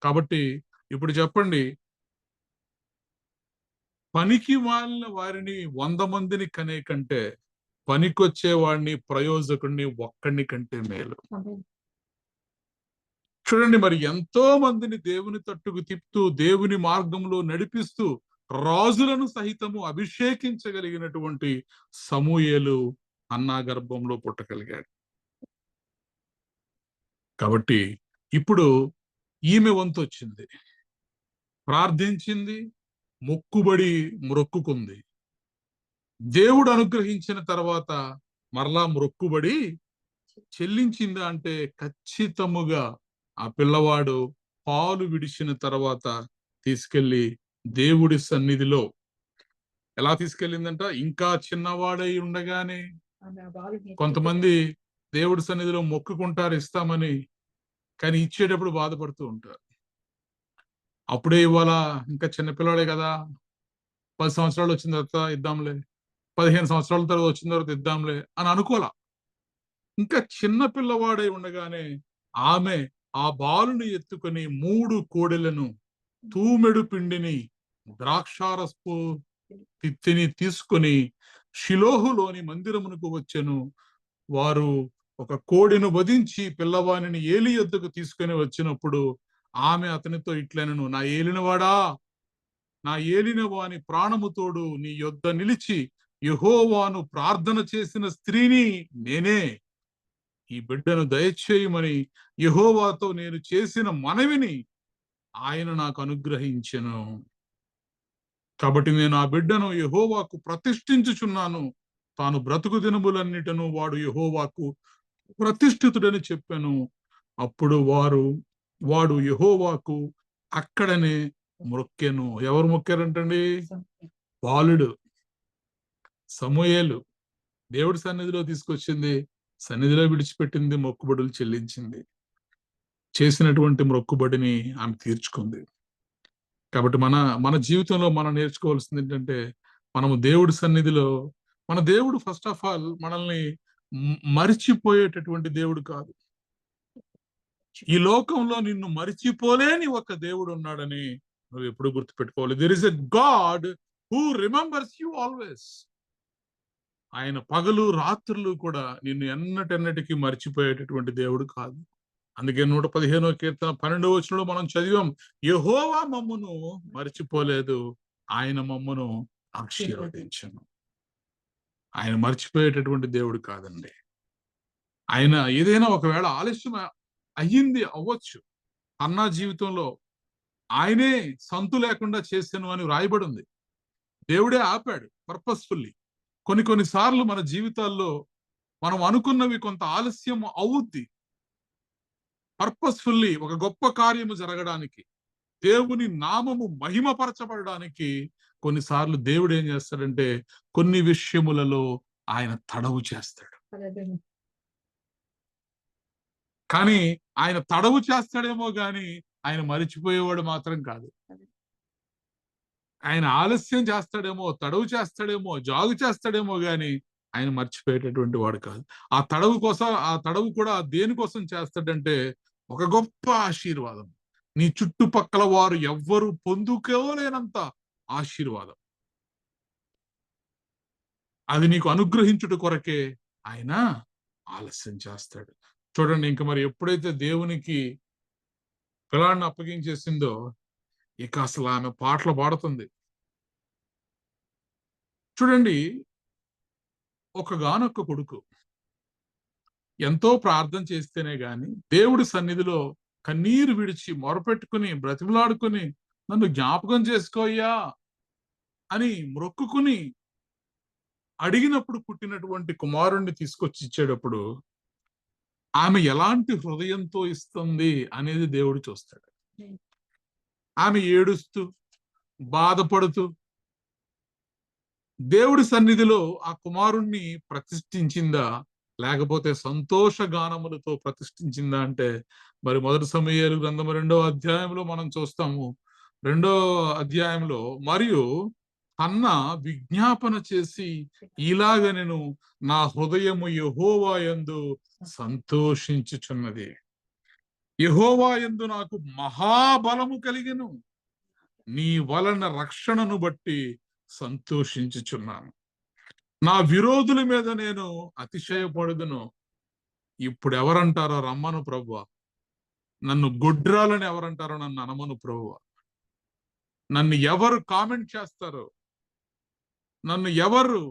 కాబట్టి ఇప్పుడు చెప్పండి, పనికి మాలిన వారిని 100 మందిని కనే కంటే పనికొచ్చే వాడిని, ప్రయోజకుడిని ఒక్కడిని కంటే మేలు.
ఆమేన్.
చూడండి, మరి ఎంతో మందిని దేవుని తట్టుకు తిప్పుతూ, దేవుని మార్గంలో నడిపిస్తూ, రాజులను సహితము అభిషేకించగలిగినటువంటి సమూయేలు అన్నా గర్భంలో పుట్టగలిగాడు. కాబట్టి ఇప్పుడు ఈమె వంతు వచ్చింది. ప్రార్థించింది, మొక్కుబడి మ్రొక్కుకుంది. దేవుడు అనుగ్రహించిన తర్వాత మరలా మ్రొక్కుబడి చెల్లించిందా అంటే, ఖచ్చితముగా ఆ పిల్లవాడు పాలు విడిచిన తర్వాత తీసుకెళ్లి దేవుడి సన్నిధిలో, ఎలా తీసుకెళ్ళిందంట, ఇంకా చిన్నవాడై ఉండగానే.
ఆమె ఆ బాలుని
కొంతమంది దేవుడి సన్నిధిలో మొక్కుకుంటారు ఇస్తామని, కానీ ఇచ్చేటప్పుడు బాధపడుతూ ఉంటారు. అప్పుడే ఇవ్వాలా, ఇంకా చిన్నపిల్లాడే కదా, 10 సంవత్సరాలు వచ్చిన తర్వాత ఇద్దాంలే, 15 సంవత్సరాల తర్వాత వచ్చిన తర్వాత ఇద్దాంలే అని అనుకోలా. ఇంకా చిన్న పిల్లవాడై ఉండగానే ఆమె ఆ బాలుని ఎత్తుకొని 3 కోడెలను, తూమెడు పిండిని, ద్రాక్షారసపు తిత్తిని తీసుకొని షిలోహులోని మందిరమునకు వచ్చెను. వారు ఒక కోడెను వధించి పిల్లవానిని ఏలి యొద్దకు తీసుకొని వచ్చినప్పుడు ఆమె అతనితో ఇట్లనెను, నా ఏలినవాడా, నా ఏలిన వాని ప్రాణము తోడు నీ యొద్ద నిలిచి యెహోవాను ప్రార్థన చేసిన స్త్రీని నేనే. ఈ బిడ్డను దయచేయమని యెహోవాతో నేను చేసిన మనవిని ఆయన నాకు అనుగ్రహించెను. కాబట్టి నేను ఆ బిడ్డను యెహోవాకు ప్రతిష్ఠించుచున్నాను. తాను బ్రతుకు దినములన్నిటను వాడు యెహోవాకు ప్రతిష్ఠితుడని చెప్పాను. అప్పుడు వాడు యెహోవాకు అక్కడనే మొక్కెను. ఎవరు మొక్కారంటండి? బాలుడు సమూయేలు. దేవుడి సన్నిధిలో తీసుకొచ్చింది, సన్నిధిలో విడిచిపెట్టింది, మొక్కుబడులు చెల్లించింది. చేసినటువంటి మొక్కుబడిని ఆమె తీర్చుకుంది. కాబట్టి మన జీవితంలో మనం నేర్చుకోవాల్సింది ఏంటంటే, మనము దేవుడి సన్నిధిలో, మన దేవుడు ఫస్ట్ ఆఫ్ ఆల్ మనల్ని మరిచిపోయేటటువంటి దేవుడు కాదు. ఈ లోకంలో నిన్ను మరిచిపోలేని ఒక దేవుడు ఉన్నాడని నువ్వు ఎప్పుడు గుర్తుపెట్టుకోవాలి. There is a God who remembers you always. ఆయన పగలు రాత్రులు కూడా నిన్ను ఎన్నటెన్నటికీ మర్చిపోయేటటువంటి దేవుడు కాదు. అందుకే 115వ కీర్తన 12వ వచనంలో మనం చదివాం, యెహోవా మమ్మును మర్చిపోలేదు, ఆయన మమ్మును ఆశీర్వదించును. ఆయన మర్చిపోయేటటువంటి దేవుడు కాదండి. ఆయన ఏదైనా ఒకవేళ ఆలస్యం అయ్యింది అవ్వచ్చు, అన్నా జీవితంలో ఆయనే సంతు లేకుండా చేశాను అని వ్రాయబడి ఉంది. దేవుడే ఆపాడు పర్పస్ఫుల్లీ. కొన్ని సార్లు మన జీవితాల్లో మనం అనుకున్నవి కొంత ఆలస్యం అవుద్ది. పర్పస్ఫుల్లీ ఒక గొప్ప కార్యము జరగడానికి, దేవుని నామము మహిమపరచబడడానికి కొన్నిసార్లు దేవుడు ఏం చేస్తాడంటే, కొన్ని విషయములలో ఆయన తడవు చేస్తాడు.
హల్లెలూయా.
కానీ ఆయన తడవు చేస్తాడేమో గాని ఆయన మరిచిపోయేవాడు మాత్రం కాదు. ఆయన ఆలస్యం చేస్తాడేమో, తడవు చేస్తాడేమో, జాగు చేస్తాడేమో గాని ఆయన మర్చిపోయేటటువంటి వాడు కాదు. ఆ తడవు కూడా దేనికోసం చేస్తాడంటే, ఒక గొప్ప ఆశీర్వాదం, నీ చుట్టుపక్కల వారు ఎవ్వరు పొందుకోలేనంత ఆశీర్వాదం, అది నీకు అనుగ్రహించుట కొరకే ఆయన ఆలస్యం చేస్తాడు. చూడండి, ఇంక మరి ఎప్పుడైతే దేవునికి పిల్లాడిని అప్పగించేసిందో, ఇక అసలు ఆమె పాటలు పాడుతుంది. చూడండి, ఒకగానొక్క కొడుకు, ఎంతో ప్రార్థన చేస్తేనే గాని దేవుడి సన్నిధిలో కన్నీరు విడిచి మొరపెట్టుకుని బ్రతిమలాడుకుని, నన్ను జ్ఞాపకం చేసుకోయ్యా, అని మ్రొక్కుకుని అడిగినప్పుడు పుట్టినటువంటి కుమారుణ్ణి తీసుకొచ్చి ఇచ్చేటప్పుడు ఆమె ఎలాంటి హృదయంతో ఇస్తుంది అనేది దేవుడు చూస్తాడు. ఆమె ఏడుస్తూ బాధపడుతూ దేవుడి సన్నిధిలో ఆ కుమారుణ్ణి ప్రతిష్ఠించిందా, లేకపోతే సంతోష గానములతో ప్రతిష్ఠించిందా అంటే, మరి 1 సమూయేలు గ్రంథము 2వ అధ్యాయంలో మనం చూస్తాము. 2వ అధ్యాయంలో మరియు హన్నా విజ్ఞాపన చేసి ఇలాగ నేను నా హృదయము యెహోవా యందు సంతోషించుచున్నది. యెహోవా యందు నాకు మహాబలము కలిగెను. నీ వలన రక్షణను బట్టి సంతోషించుచున్నాను. నా విరోధుల మీద నేను అతిశయపడుదును. ఇప్పుడు ఎవరంటారో రమ్మను ప్రభువా. నన్ను గొడ్రాలని ఎవరంటారో నన్ను అనమను ప్రభువా. నన్ను ఎవరు కామెంట్ చేస్తారో, నన్ను ఎవరు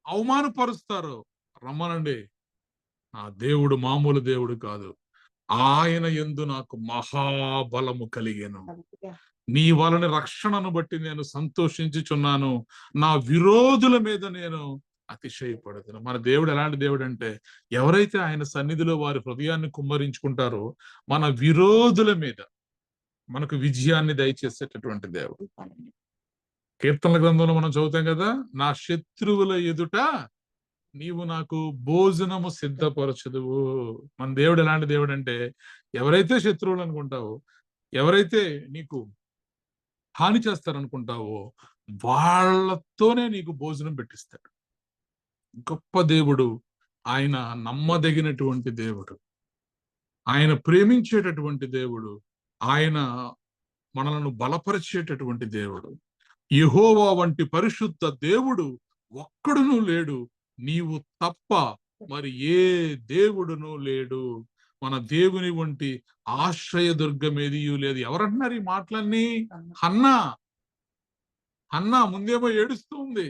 అవమానపరుస్తారో రమ్మనండి. నా దేవుడు మామూలు దేవుడు కాదు. ఆయన యందు నాకు మహాబలము కలిగెను. నీ వలన రక్షణను బట్టి నేను సంతోషించుచున్నాను. నా విరోధుల మీద నేను అతిశయపడుతున్నా. మన దేవుడు ఎలాంటి దేవుడు అంటే, ఎవరైతే ఆయన సన్నిధిలో వారి హృదయాన్ని కుమ్మరించుకుంటారో మన విరోధుల మీద మనకు విజయాన్ని దయచేసేటటువంటి దేవుడు. కీర్తనల గ్రంథంలో మనం చదువుతాం కదా, నా శత్రువుల ఎదుట నీవు నాకు భోజనము సిద్ధపరచదువు. మన దేవుడు ఎలాంటి దేవుడు అంటే, ఎవరైతే శత్రువులు అనుకుంటావో, ఎవరైతే నీకు హాని చేస్తారనుకుంటావో వాళ్ళతోనే నీకు భోజనం పెట్టిస్తాడు. గొప్ప దేవుడు ఆయన, నమ్మదగినటువంటి దేవుడు, ఆయన ప్రేమించేటటువంటి దేవుడు, ఆయన మనలను బలపరిచేటటువంటి దేవుడు. యెహోవా వంటి పరిశుద్ధ దేవుడు ఒక్కడునూ లేడు, నీవు తప్ప మరి ఏ దేవుడునూ లేడు. మన దేవుని వంటి ఆశ్రయ దుర్గం ఏదియూ లేదు. ఎవరంటున్నారు ఈ మాటలన్నీ? హన్నా. హన్నా ముందేమో ఏడుస్తూ ఉంది,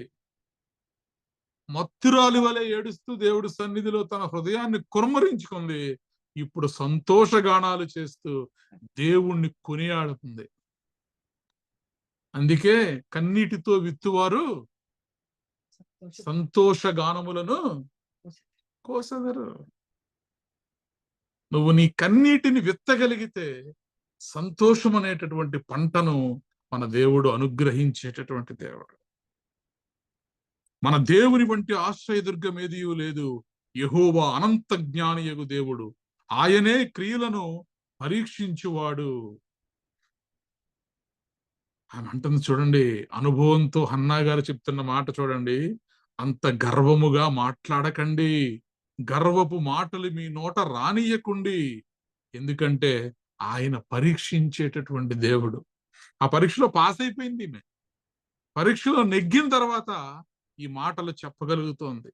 మత్తురాలి వలె ఏడుస్తూ దేవుడి సన్నిధిలో తన హృదయాన్ని కుమ్మరించుకుంది. ఇప్పుడు సంతోషగానాలు చేస్తూ దేవుణ్ణి కొనియాడుతుంది. అందుకే కన్నీటితో విత్తువారు సంతోష గానములను కోసెదరు. నువ్వు నీ కన్నీటిని విత్తగలిగితే సంతోషం అనేటటువంటి పంటను మన దేవుడు అనుగ్రహించేటటువంటి దేవుడు. మన దేవుని వంటి ఆశ్రయదుర్గం ఏదియూ లేదు. యెహోవా అనంత జ్ఞానియగు దేవుడు, ఆయనే క్రియలను పరీక్షించువాడు. ఆమె అంటుంది చూడండి, అనుభవంతో హన్నా గారు చెప్తున్న మాట చూడండి. అంత గర్వముగా మాట్లాడకండి, గర్వపు మాటలు మీ నోట రానియకుండి. ఎందుకంటే ఆయన పరీక్షించేటటువంటి దేవుడు. ఆ పరీక్షలో పాస్ అయిపోయింది ఈమె. పరీక్షలో నెగ్గిన తర్వాత ఈ మాటలు చెప్పగలుగుతోంది.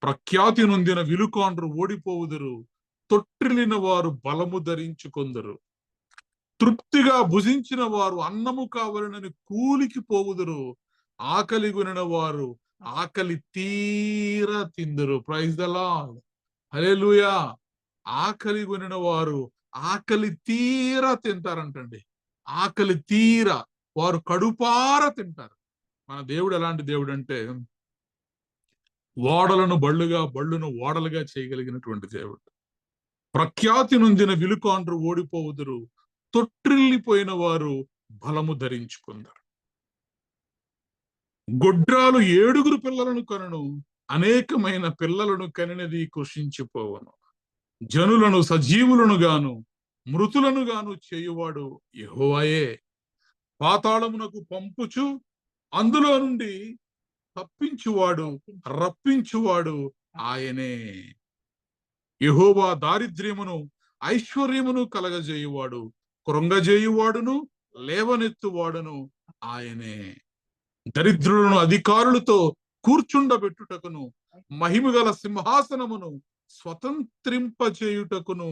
ప్రఖ్యాతి నొందిన విలుకాండ్రు ఓడిపోవుదురు, తొట్టిల్లిన వారు బలము ధరించుకొందరు. తృప్తిగా భుజించిన వారు అన్నము కావాలనని కూలికి పోవుదురు, ఆకలి కొనిన వారు ఆకలి తీరా తిందురు. ప్రైజ్ ద లార్డ్, హల్లెలూయా. ఆకలి కొనిన వారు ఆకలి తీరా తింటారంటండి. ఆకలి తీరా వారు కడుపారా తింటారు. మన దేవుడు ఎలాంటి దేవుడు అంటే, ఓడలను బళ్ళుగా, బళ్ళును ఓడలుగా చేయగలిగినటువంటి దేవుడు. ప్రఖ్యాతి నొందిన విలుకాండ్రు ఓడిపోవుదురు, తొట్టిల్లిపోయిన వారు బలము ధరించుకుందరు. గొడ్రాలు 7 పిల్లలను కనును, అనేకమైన పిల్లలను కనినది కృషించిపోవను. జనులను సజీవులను గాను మృతులను గాను చేయువాడు యెహోవాయే. పాతాళమునకు పంపుచు అందులో నుండి తప్పించువాడు, రప్పించువాడు ఆయనే. యెహోవా దారిద్ర్యమును ఐశ్వర్యమును కలగజేయువాడు, కృంగజేయువాడును లేవనెత్తువాడును ఆయనే. దరిద్రులను అధికారులతో కూర్చుండబెట్టుటకును, మహిమగల సింహాసనమును స్వతంత్రింపచేయుటకును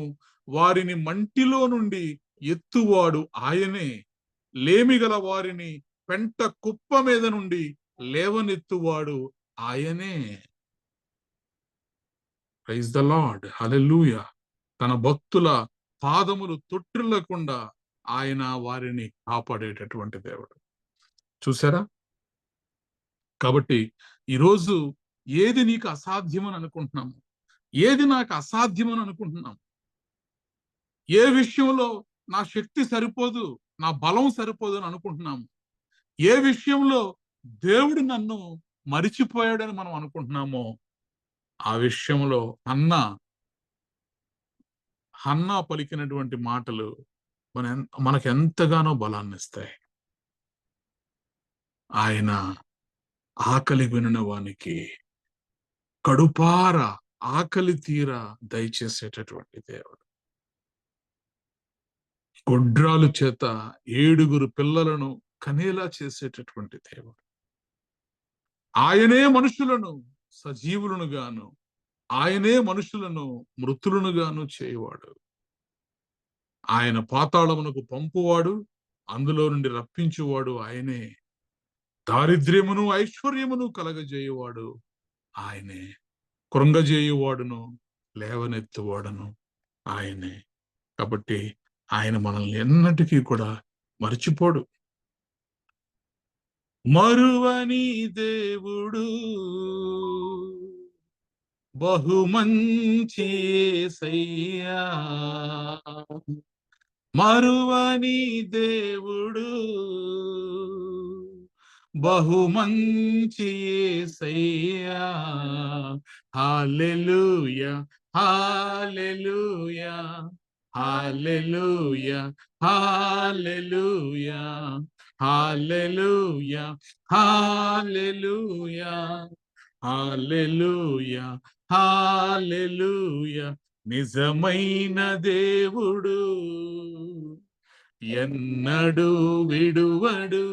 వారిని మంటిలో నుండి ఎత్తువాడు ఆయనే. లేమిగల వారిని పెంట కుప్ప మీద నుండి లేవనెత్తువాడు ఆయనే. ప్రైజ్ ద లార్డ్, హల్లెలూయా. తన భక్తుల పాదములు తొట్టిల్లకుండా ఆయన వారిని కాపాడేటటువంటి దేవుడు. చూసారా? కాబట్టి ఈరోజు ఏది నీకు అసాధ్యమని అనుకుంటున్నాము, ఏది నాకు అసాధ్యమని అనుకుంటున్నాం, ఏ విషయంలో నా శక్తి సరిపోదు, నా బలం సరిపోదు అని అనుకుంటున్నాము, ఏ విషయంలో దేవుడు నన్ను మరిచిపోయాడని మనం అనుకుంటున్నామో ఆ విషయంలో హన్నా పలికినటువంటి మాటలు మనకు ఎంతగానో బలాన్ని ఇస్తాయి. ఆయన ఆకలి వినిన వానికి కడుపార ఆకలి తీర దయచేసేటటువంటి దేవుడు. గొడ్రాలు చేత 7 పిల్లలను కనేలా చేసేటటువంటి దేవుడు. ఆయనే మనుషులను సజీవులను గాను, ఆయనే మనుషులను మృతులను గాను చేయువాడు. ఆయన పాతాళమునకు పంపువాడు, అందులో నుండి రప్పించువాడు ఆయనే. దారిద్ర్యమును ఐశ్వర్యమును కలగజేయువాడు ఆయనే. కృంగజేయువాడును లేవనెత్తువాడును ఆయనే. కాబట్టి ఆయన మనల్ని ఎన్నటికీ కూడా మర్చిపోడు. మరువని దేవుడు, బహుమంచి యేసయ్యా. మరువని దేవుడు, బహుమంచి యేసయ్యా. హల్లెలూయా, హల్లెలూయా, హల్లెలూయా, హల్లెలూయా, హల్లెలూయా, హల్లెలూయా, హల్లెలూయా, హల్లెలూయా. నిజమైన దేవుడు ఎన్నడూ విడువడు,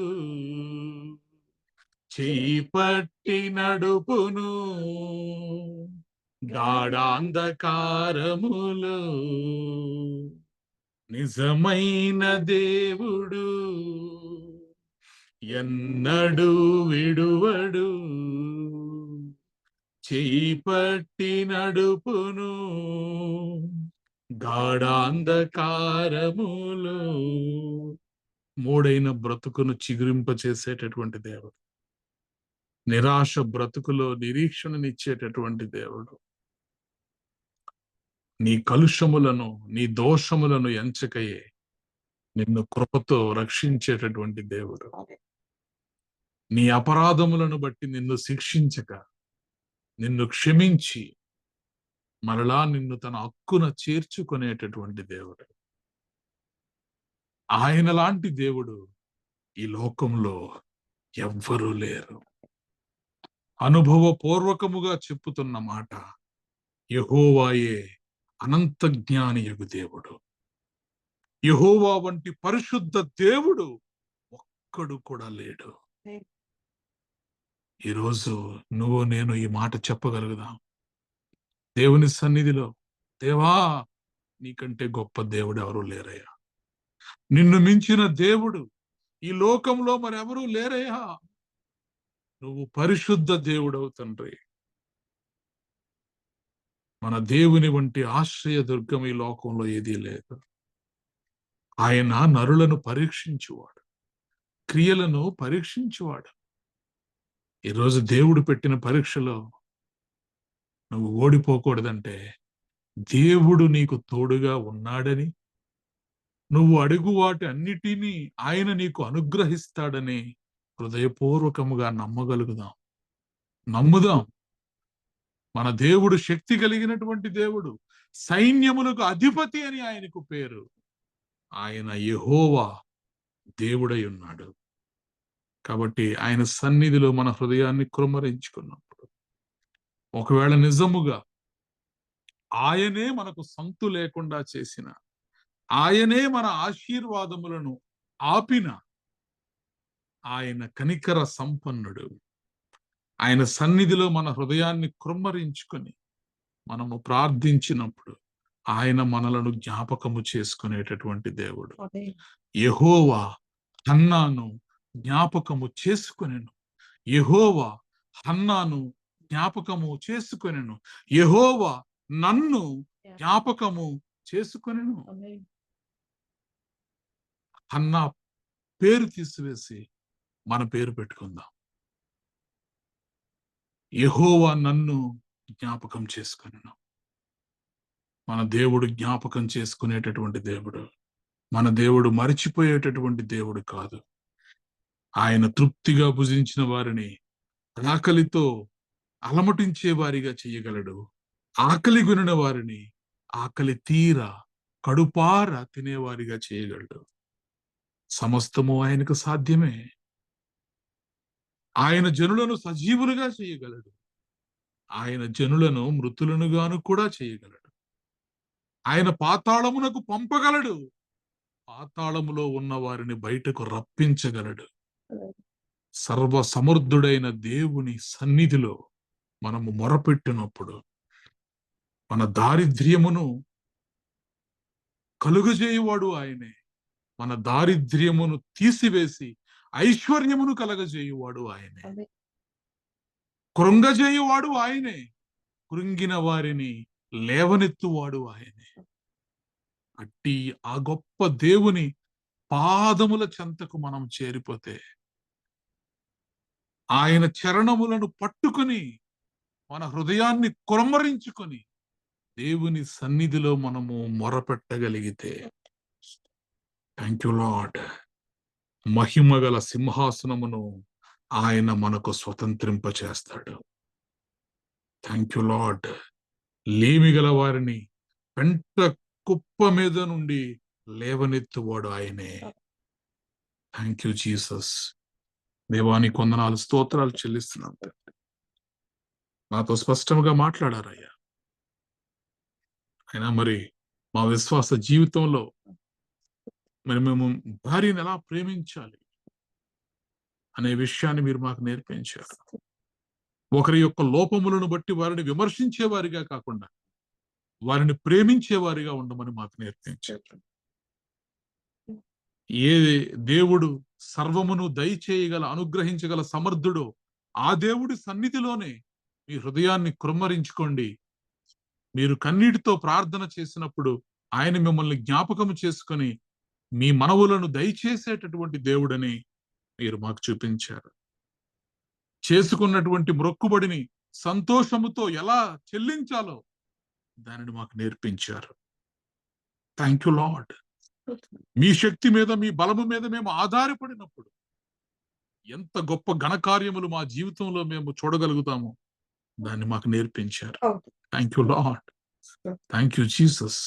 చేపట్టి నడుపును గాఢాంధకారములో. నిజమైన దేవుడు ఎన్నడూ విడువడు, చేపట్టి నడుపును గాఢాంధకారములో. మూడైన బ్రతుకును చిగురింపచేసేటటువంటి దేవుడు, నిరాశ బ్రతుకులో నిరీక్షణనిచ్చేటటువంటి దేవుడు, నీ కలుషములను నీ దోషములను ఎంచకయే నిన్ను కృపతో రక్షించేటటువంటి దేవుడు, నీ అపరాధములను బట్టి నిన్ను శిక్షించక నిన్ను క్షమించి మరలా నిన్ను తన హక్కున చేర్చుకునేటటువంటి దేవుడు. ఆయన లాంటి దేవుడు ఈ లోకంలో ఎవ్వరూ లేరు. అనుభవపూర్వకముగా చెప్పుతున్న మాట, యెహోవాయే అనంత జ్ఞానియగు దేవుడు. యెహోవా వంటి పరిశుద్ధ దేవుడు ఒక్కడు కూడా లేడు. ఈరోజు నువ్వు నేను ఈ మాట చెప్పగలుగుదాం దేవుని సన్నిధిలో, దేవా నీకంటే గొప్ప దేవుడు ఎవరు లేరయ్యా, నిన్ను మించిన దేవుడు ఈ లోకంలో మరెవరూ లేరయ్యా, నువ్వు పరిశుద్ధ దేవుడవు తండ్రి. మన దేవుని వంటి ఆశ్రయ దుర్గం ఈ లోకంలో ఏదీ లేదు. ఆయన నరులను పరీక్షించువాడు, క్రియలను పరీక్షించువాడు. ఈరోజు దేవుడు పెట్టిన పరీక్షలో నువ్వు ఓడిపోకూడదంటే దేవుడు నీకు తోడుగా ఉన్నాడని, నువ్వు అడుగు వాటి అన్నిటినీ ఆయన నీకు అనుగ్రహిస్తాడని హృదయపూర్వకముగా నమ్ముదాం. మన దేవుడు శక్తి కలిగినటువంటి దేవుడు, సైన్యములకు అధిపతి అని ఆయనకు పేరు. ఆయన యెహోవా దేవుడై ఉన్నాడు. కాబట్టి ఆయన సన్నిధిలో మన హృదయాన్ని కృమ్మరించుకున్నప్పుడు, ఒకవేళ నిజముగా ఆయనే మనకు సంతు లేకుండా చేసిన, ఆయనే మన ఆశీర్వాదములను ఆపిన ఆయన కనికర సంపన్నుడు. ఆయన సన్నిధిలో మన హృదయాన్ని కృమ్మరించుకొని మనము ప్రార్థించినప్పుడు ఆయన మనలను జ్ఞాపకము చేసుకునేటటువంటి దేవుడు. యెహోవా హన్నాను జ్ఞాపకము చేసుకొనెను, యెహోవా హన్నాను జ్ఞాపకము చేసుకొనెను, యెహోవా నన్ను జ్ఞాపకము చేసుకొనెను. హన్నా పేరు తీసివేసి మన పేరు పెట్టుకుందాం. యెహోవా నన్ను జ్ఞాపకం చేసుకొనెను. మన దేవుడు జ్ఞాపకం చేసుకునేటటువంటి దేవుడు. మన దేవుడు మరిచిపోయేటటువంటి దేవుడు కాదు. ఆయన తృప్తిగా భుజించిన వారిని ఆకలితో అలమటించే వారిగా చేయగలడు. ఆకలి గొనిన వారిని ఆకలి తీర కడుపార తినేవారిగా చేయగలడు. సమస్తము ఆయనకు సాధ్యమే. ఆయన జనులను సజీవులుగా చేయగలడు. ఆయన జనులను మృతులనుగాను కూడా చేయగలడు. ఆయన పాతాళమునకు పంపగలడు. పాతాళములో ఉన్న వారిని బయటకు రప్పించగలడు. సర్వ సమర్థుడైన దేవుని సన్నిధిలో మనము మొరపెట్టినప్పుడు మన దారిద్ర్యమును కలుగజేయువాడు ఆయనే. మన దారిద్ర్యమును తీసివేసి ఐశ్వర్యమును కలగజేయువాడు ఆయనే. కృంగజేయువాడు ఆయనే. కృంగిన వారిని లేవనెత్తువాడు ఆయనే. అట్టి ఆ గొప్ప దేవుని పాదముల చెంతకు మనం చేరిపోతే ఆయన చరణములను పట్టుకొని మన హృదయాన్ని కుమ్మరించుకొని దేవుని సన్నిధిలో మనము మొరపెట్టగలిగితే, థ్యాంక్ యూ లార్డ్, మహిమగల సింహాసనమును ఆయన మనకు స్వతంత్రింపచేస్తాడు. థ్యాంక్ యూ లార్డ్, లేమిగల వారిని పెంట కుప్ప మీద నుండి లేవనెత్తువాడు ఆయనే. Thank you Jesus. దేవానికి వందనాలు, స్తోత్రాలు చెల్లిస్తున్నాం. నాతో స్పష్టంగా మాట్లాడారయ్యా. అయినా మరి మా విశ్వాస జీవితంలో మరి మేము భార్యను ఎలా ప్రేమించాలి అనే విషయాన్ని మీరు మాకు నేర్పించారు. ఒకరి యొక్క లోపములను బట్టి వారిని విమర్శించేవారిగా కాకుండా వారిని ప్రేమించేవారిగా ఉండమని మాకు నేర్పించారు. ఏ దేవుడు సర్వమును దయచేయగల అనుగ్రహించగల సమర్థుడో ఆ దేవుడి సన్నిధిలోనే మీ హృదయాన్ని కృమ్మరించుకోండి. మీరు కన్నీటితో ప్రార్థన చేసినప్పుడు ఆయన మిమ్మల్ని జ్ఞాపకం చేసుకొని మీ మనవులను దయచేసేటటువంటి దేవుడని మీరు మాకు చూపించారు. చేసుకున్నటువంటి మొక్కుబడిని సంతోషముతో ఎలా చెల్లించాలో దానిని మాకు నేర్పించారు. Thank you lord. మీ శక్తి మీద, మీ బలము మీద మేము ఆధారపడినప్పుడు ఎంత గొప్ప ఘనకార్యములు మా జీవితంలో మేము చూడగలుగుతామో దాన్ని మాకు నేర్పించారు. Thank you lord. Thank you Jesus.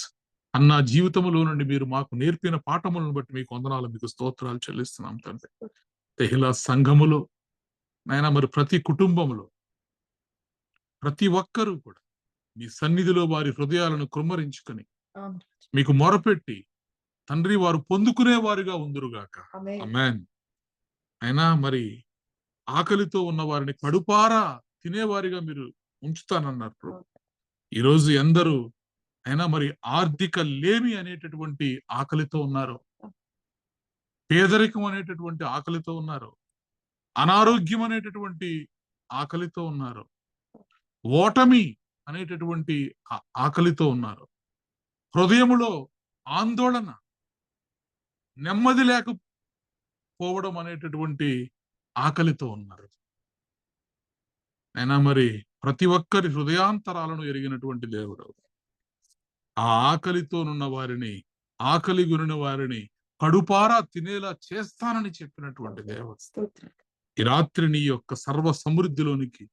అన్న జీవితంలో నుండి మీరు మాకు నేర్పిన పాఠములను బట్టి మీకు వందనాలు, మీకు స్తోత్రాలు చెల్లిస్తున్నాం తండ్రి. తెహిలా సంఘములో నాయన మరి ప్రతి కుటుంబంలో ప్రతి ఒక్కరూ కూడా మీ సన్నిధిలో వారి హృదయాలను కృమ్మరించుకొని మీకు మొరపెట్టి తండ్రి వారు పొందుకునే వారిగా ఉందురుగాక. ఆమేన్. అయినా మరి ఆకలితో ఉన్న వారిని కడుపారా తినేవారిగా మీరు ఉంచుతానన్నారు. ఈరోజు ఎందరూ అయినా మరి ఆర్థిక లేమి అనేటటువంటి ఆకలితో ఉన్నారు, పేదరికం అనేటటువంటి ఆకలితో ఉన్నారు, అనారోగ్యం అనేటటువంటి ఆకలితో ఉన్నారు, ఓటమి అనేటటువంటి ఆకలితో ఉన్నారు, హృదయములో ఆందోళన, నెమ్మది లేకపోవడం అనేటటువంటి ఆకలితో ఉన్నారు. అయినా మరి ప్రతి ఒక్కరి హృదయాంతరాలను ఎరిగినటువంటి దేవుడు ఆ ఆకలితోనున్న వారిని, ఆకలి గురిన వారిని కడుపారా తినేలా చేస్తానని చెప్పినటువంటి దేవుడు ఈ రాత్రి నీ యొక్క సర్వ సమృద్ధిలోనికి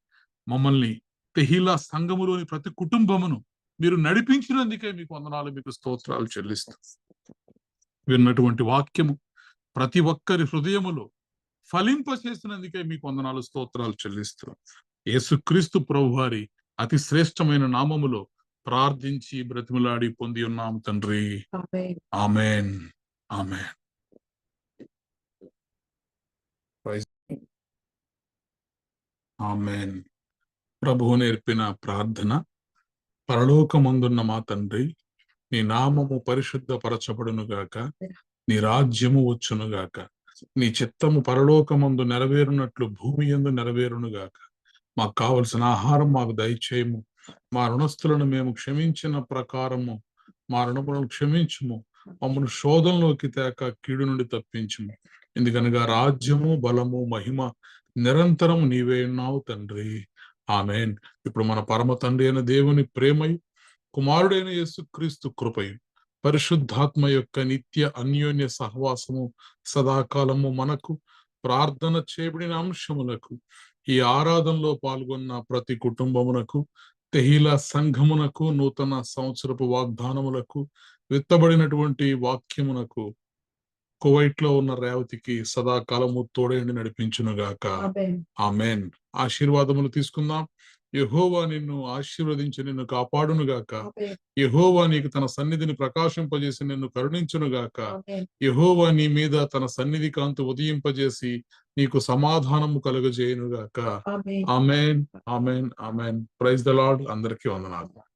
మమ్మల్ని తెహిలా సంఘములోని ప్రతి కుటుంబమును మీరు నడిపించినందుకే మీకు వందనాలు, మీకు స్తోత్రాలు చెల్లిస్తాం. విన్నటువంటి వాక్యము ప్రతి ఒక్కరి హృదయములో ఫలింప చేసినందుకే మీకు వందనాలు, స్తోత్రాలు చెల్లిస్తున్నాం. యేసుక్రీస్తు ప్రభువారి అతి శ్రేష్టమైన నామములో ప్రార్థించి బ్రతిమలాడి పొంది ఉన్నాం తండ్రి. ఆమేన్. ఆమేన్. ఆమేన్. ప్రభువు నేర్పిన ప్రార్థన. పరలోకమందున్న మా తండ్రి, నీ నామము పరిశుద్ధపరచబడును గాక, నీ రాజ్యము వచ్చును గాక, నీ చిత్తము పరలోకమందు నెరవేరునట్లు భూమి యందు నెరవేరును గాక. మాకు కావలసిన ఆహారం మాకు దయచేయము. మా రుణస్థులను మేము క్షమించిన ప్రకారము మా రుణములను క్షమించుము. మమ్మల్ని శోధనలోకి తేక కీడు నుండి తప్పించుము. ఎందుకనగా రాజ్యము, బలము, మహిమ నిరంతరం నీవే ఉన్నావు తండ్రి. ఆమేన్. ఇప్పుడు మన పరమ తండ్రి అయిన దేవుని ప్రేమయు, కుమారుడైన యేసుక్రీస్తు కృపయు, పరిశుద్ధాత్మ యొక్క నిత్య అన్యోన్య సహవాసము సదాకాలము మనకు, ప్రార్థన చేయబడిన అంశములకు, ఈ ఆరాధనలో పాల్గొన్న ప్రతి కుటుంబమునకు, తెహిల సంఘమునకు, నూతన సంవత్సరపు వాగ్దానములకు, విత్తబడినటువంటి వాక్యమునకు, కువైట్ లో ఉన్న రేవతికి సదాకాలము తోడేండి నడిపించునుగాక.
ఆమేన్.
ఆమేన్. ఆశీర్వాదములు తీసుకుందాం. యెహోవా నిన్ను ఆశీర్వదించి నిన్ను కాపాడునుగాక.
ఆమేన్.
యెహోవా నీకు తన సన్నిధిని ప్రకాశింపజేసి నిన్ను కరుణించునుగాక.
ఆమేన్.
యెహోవా నీ మీద తన సన్నిధి కాంతి ఉదయింపజేసి నీకు సమాధానము కలుగజేయునుగాక.
Amen.
Amen. Amen. Amen. Praise the lord. అందరికీ వందనాలు.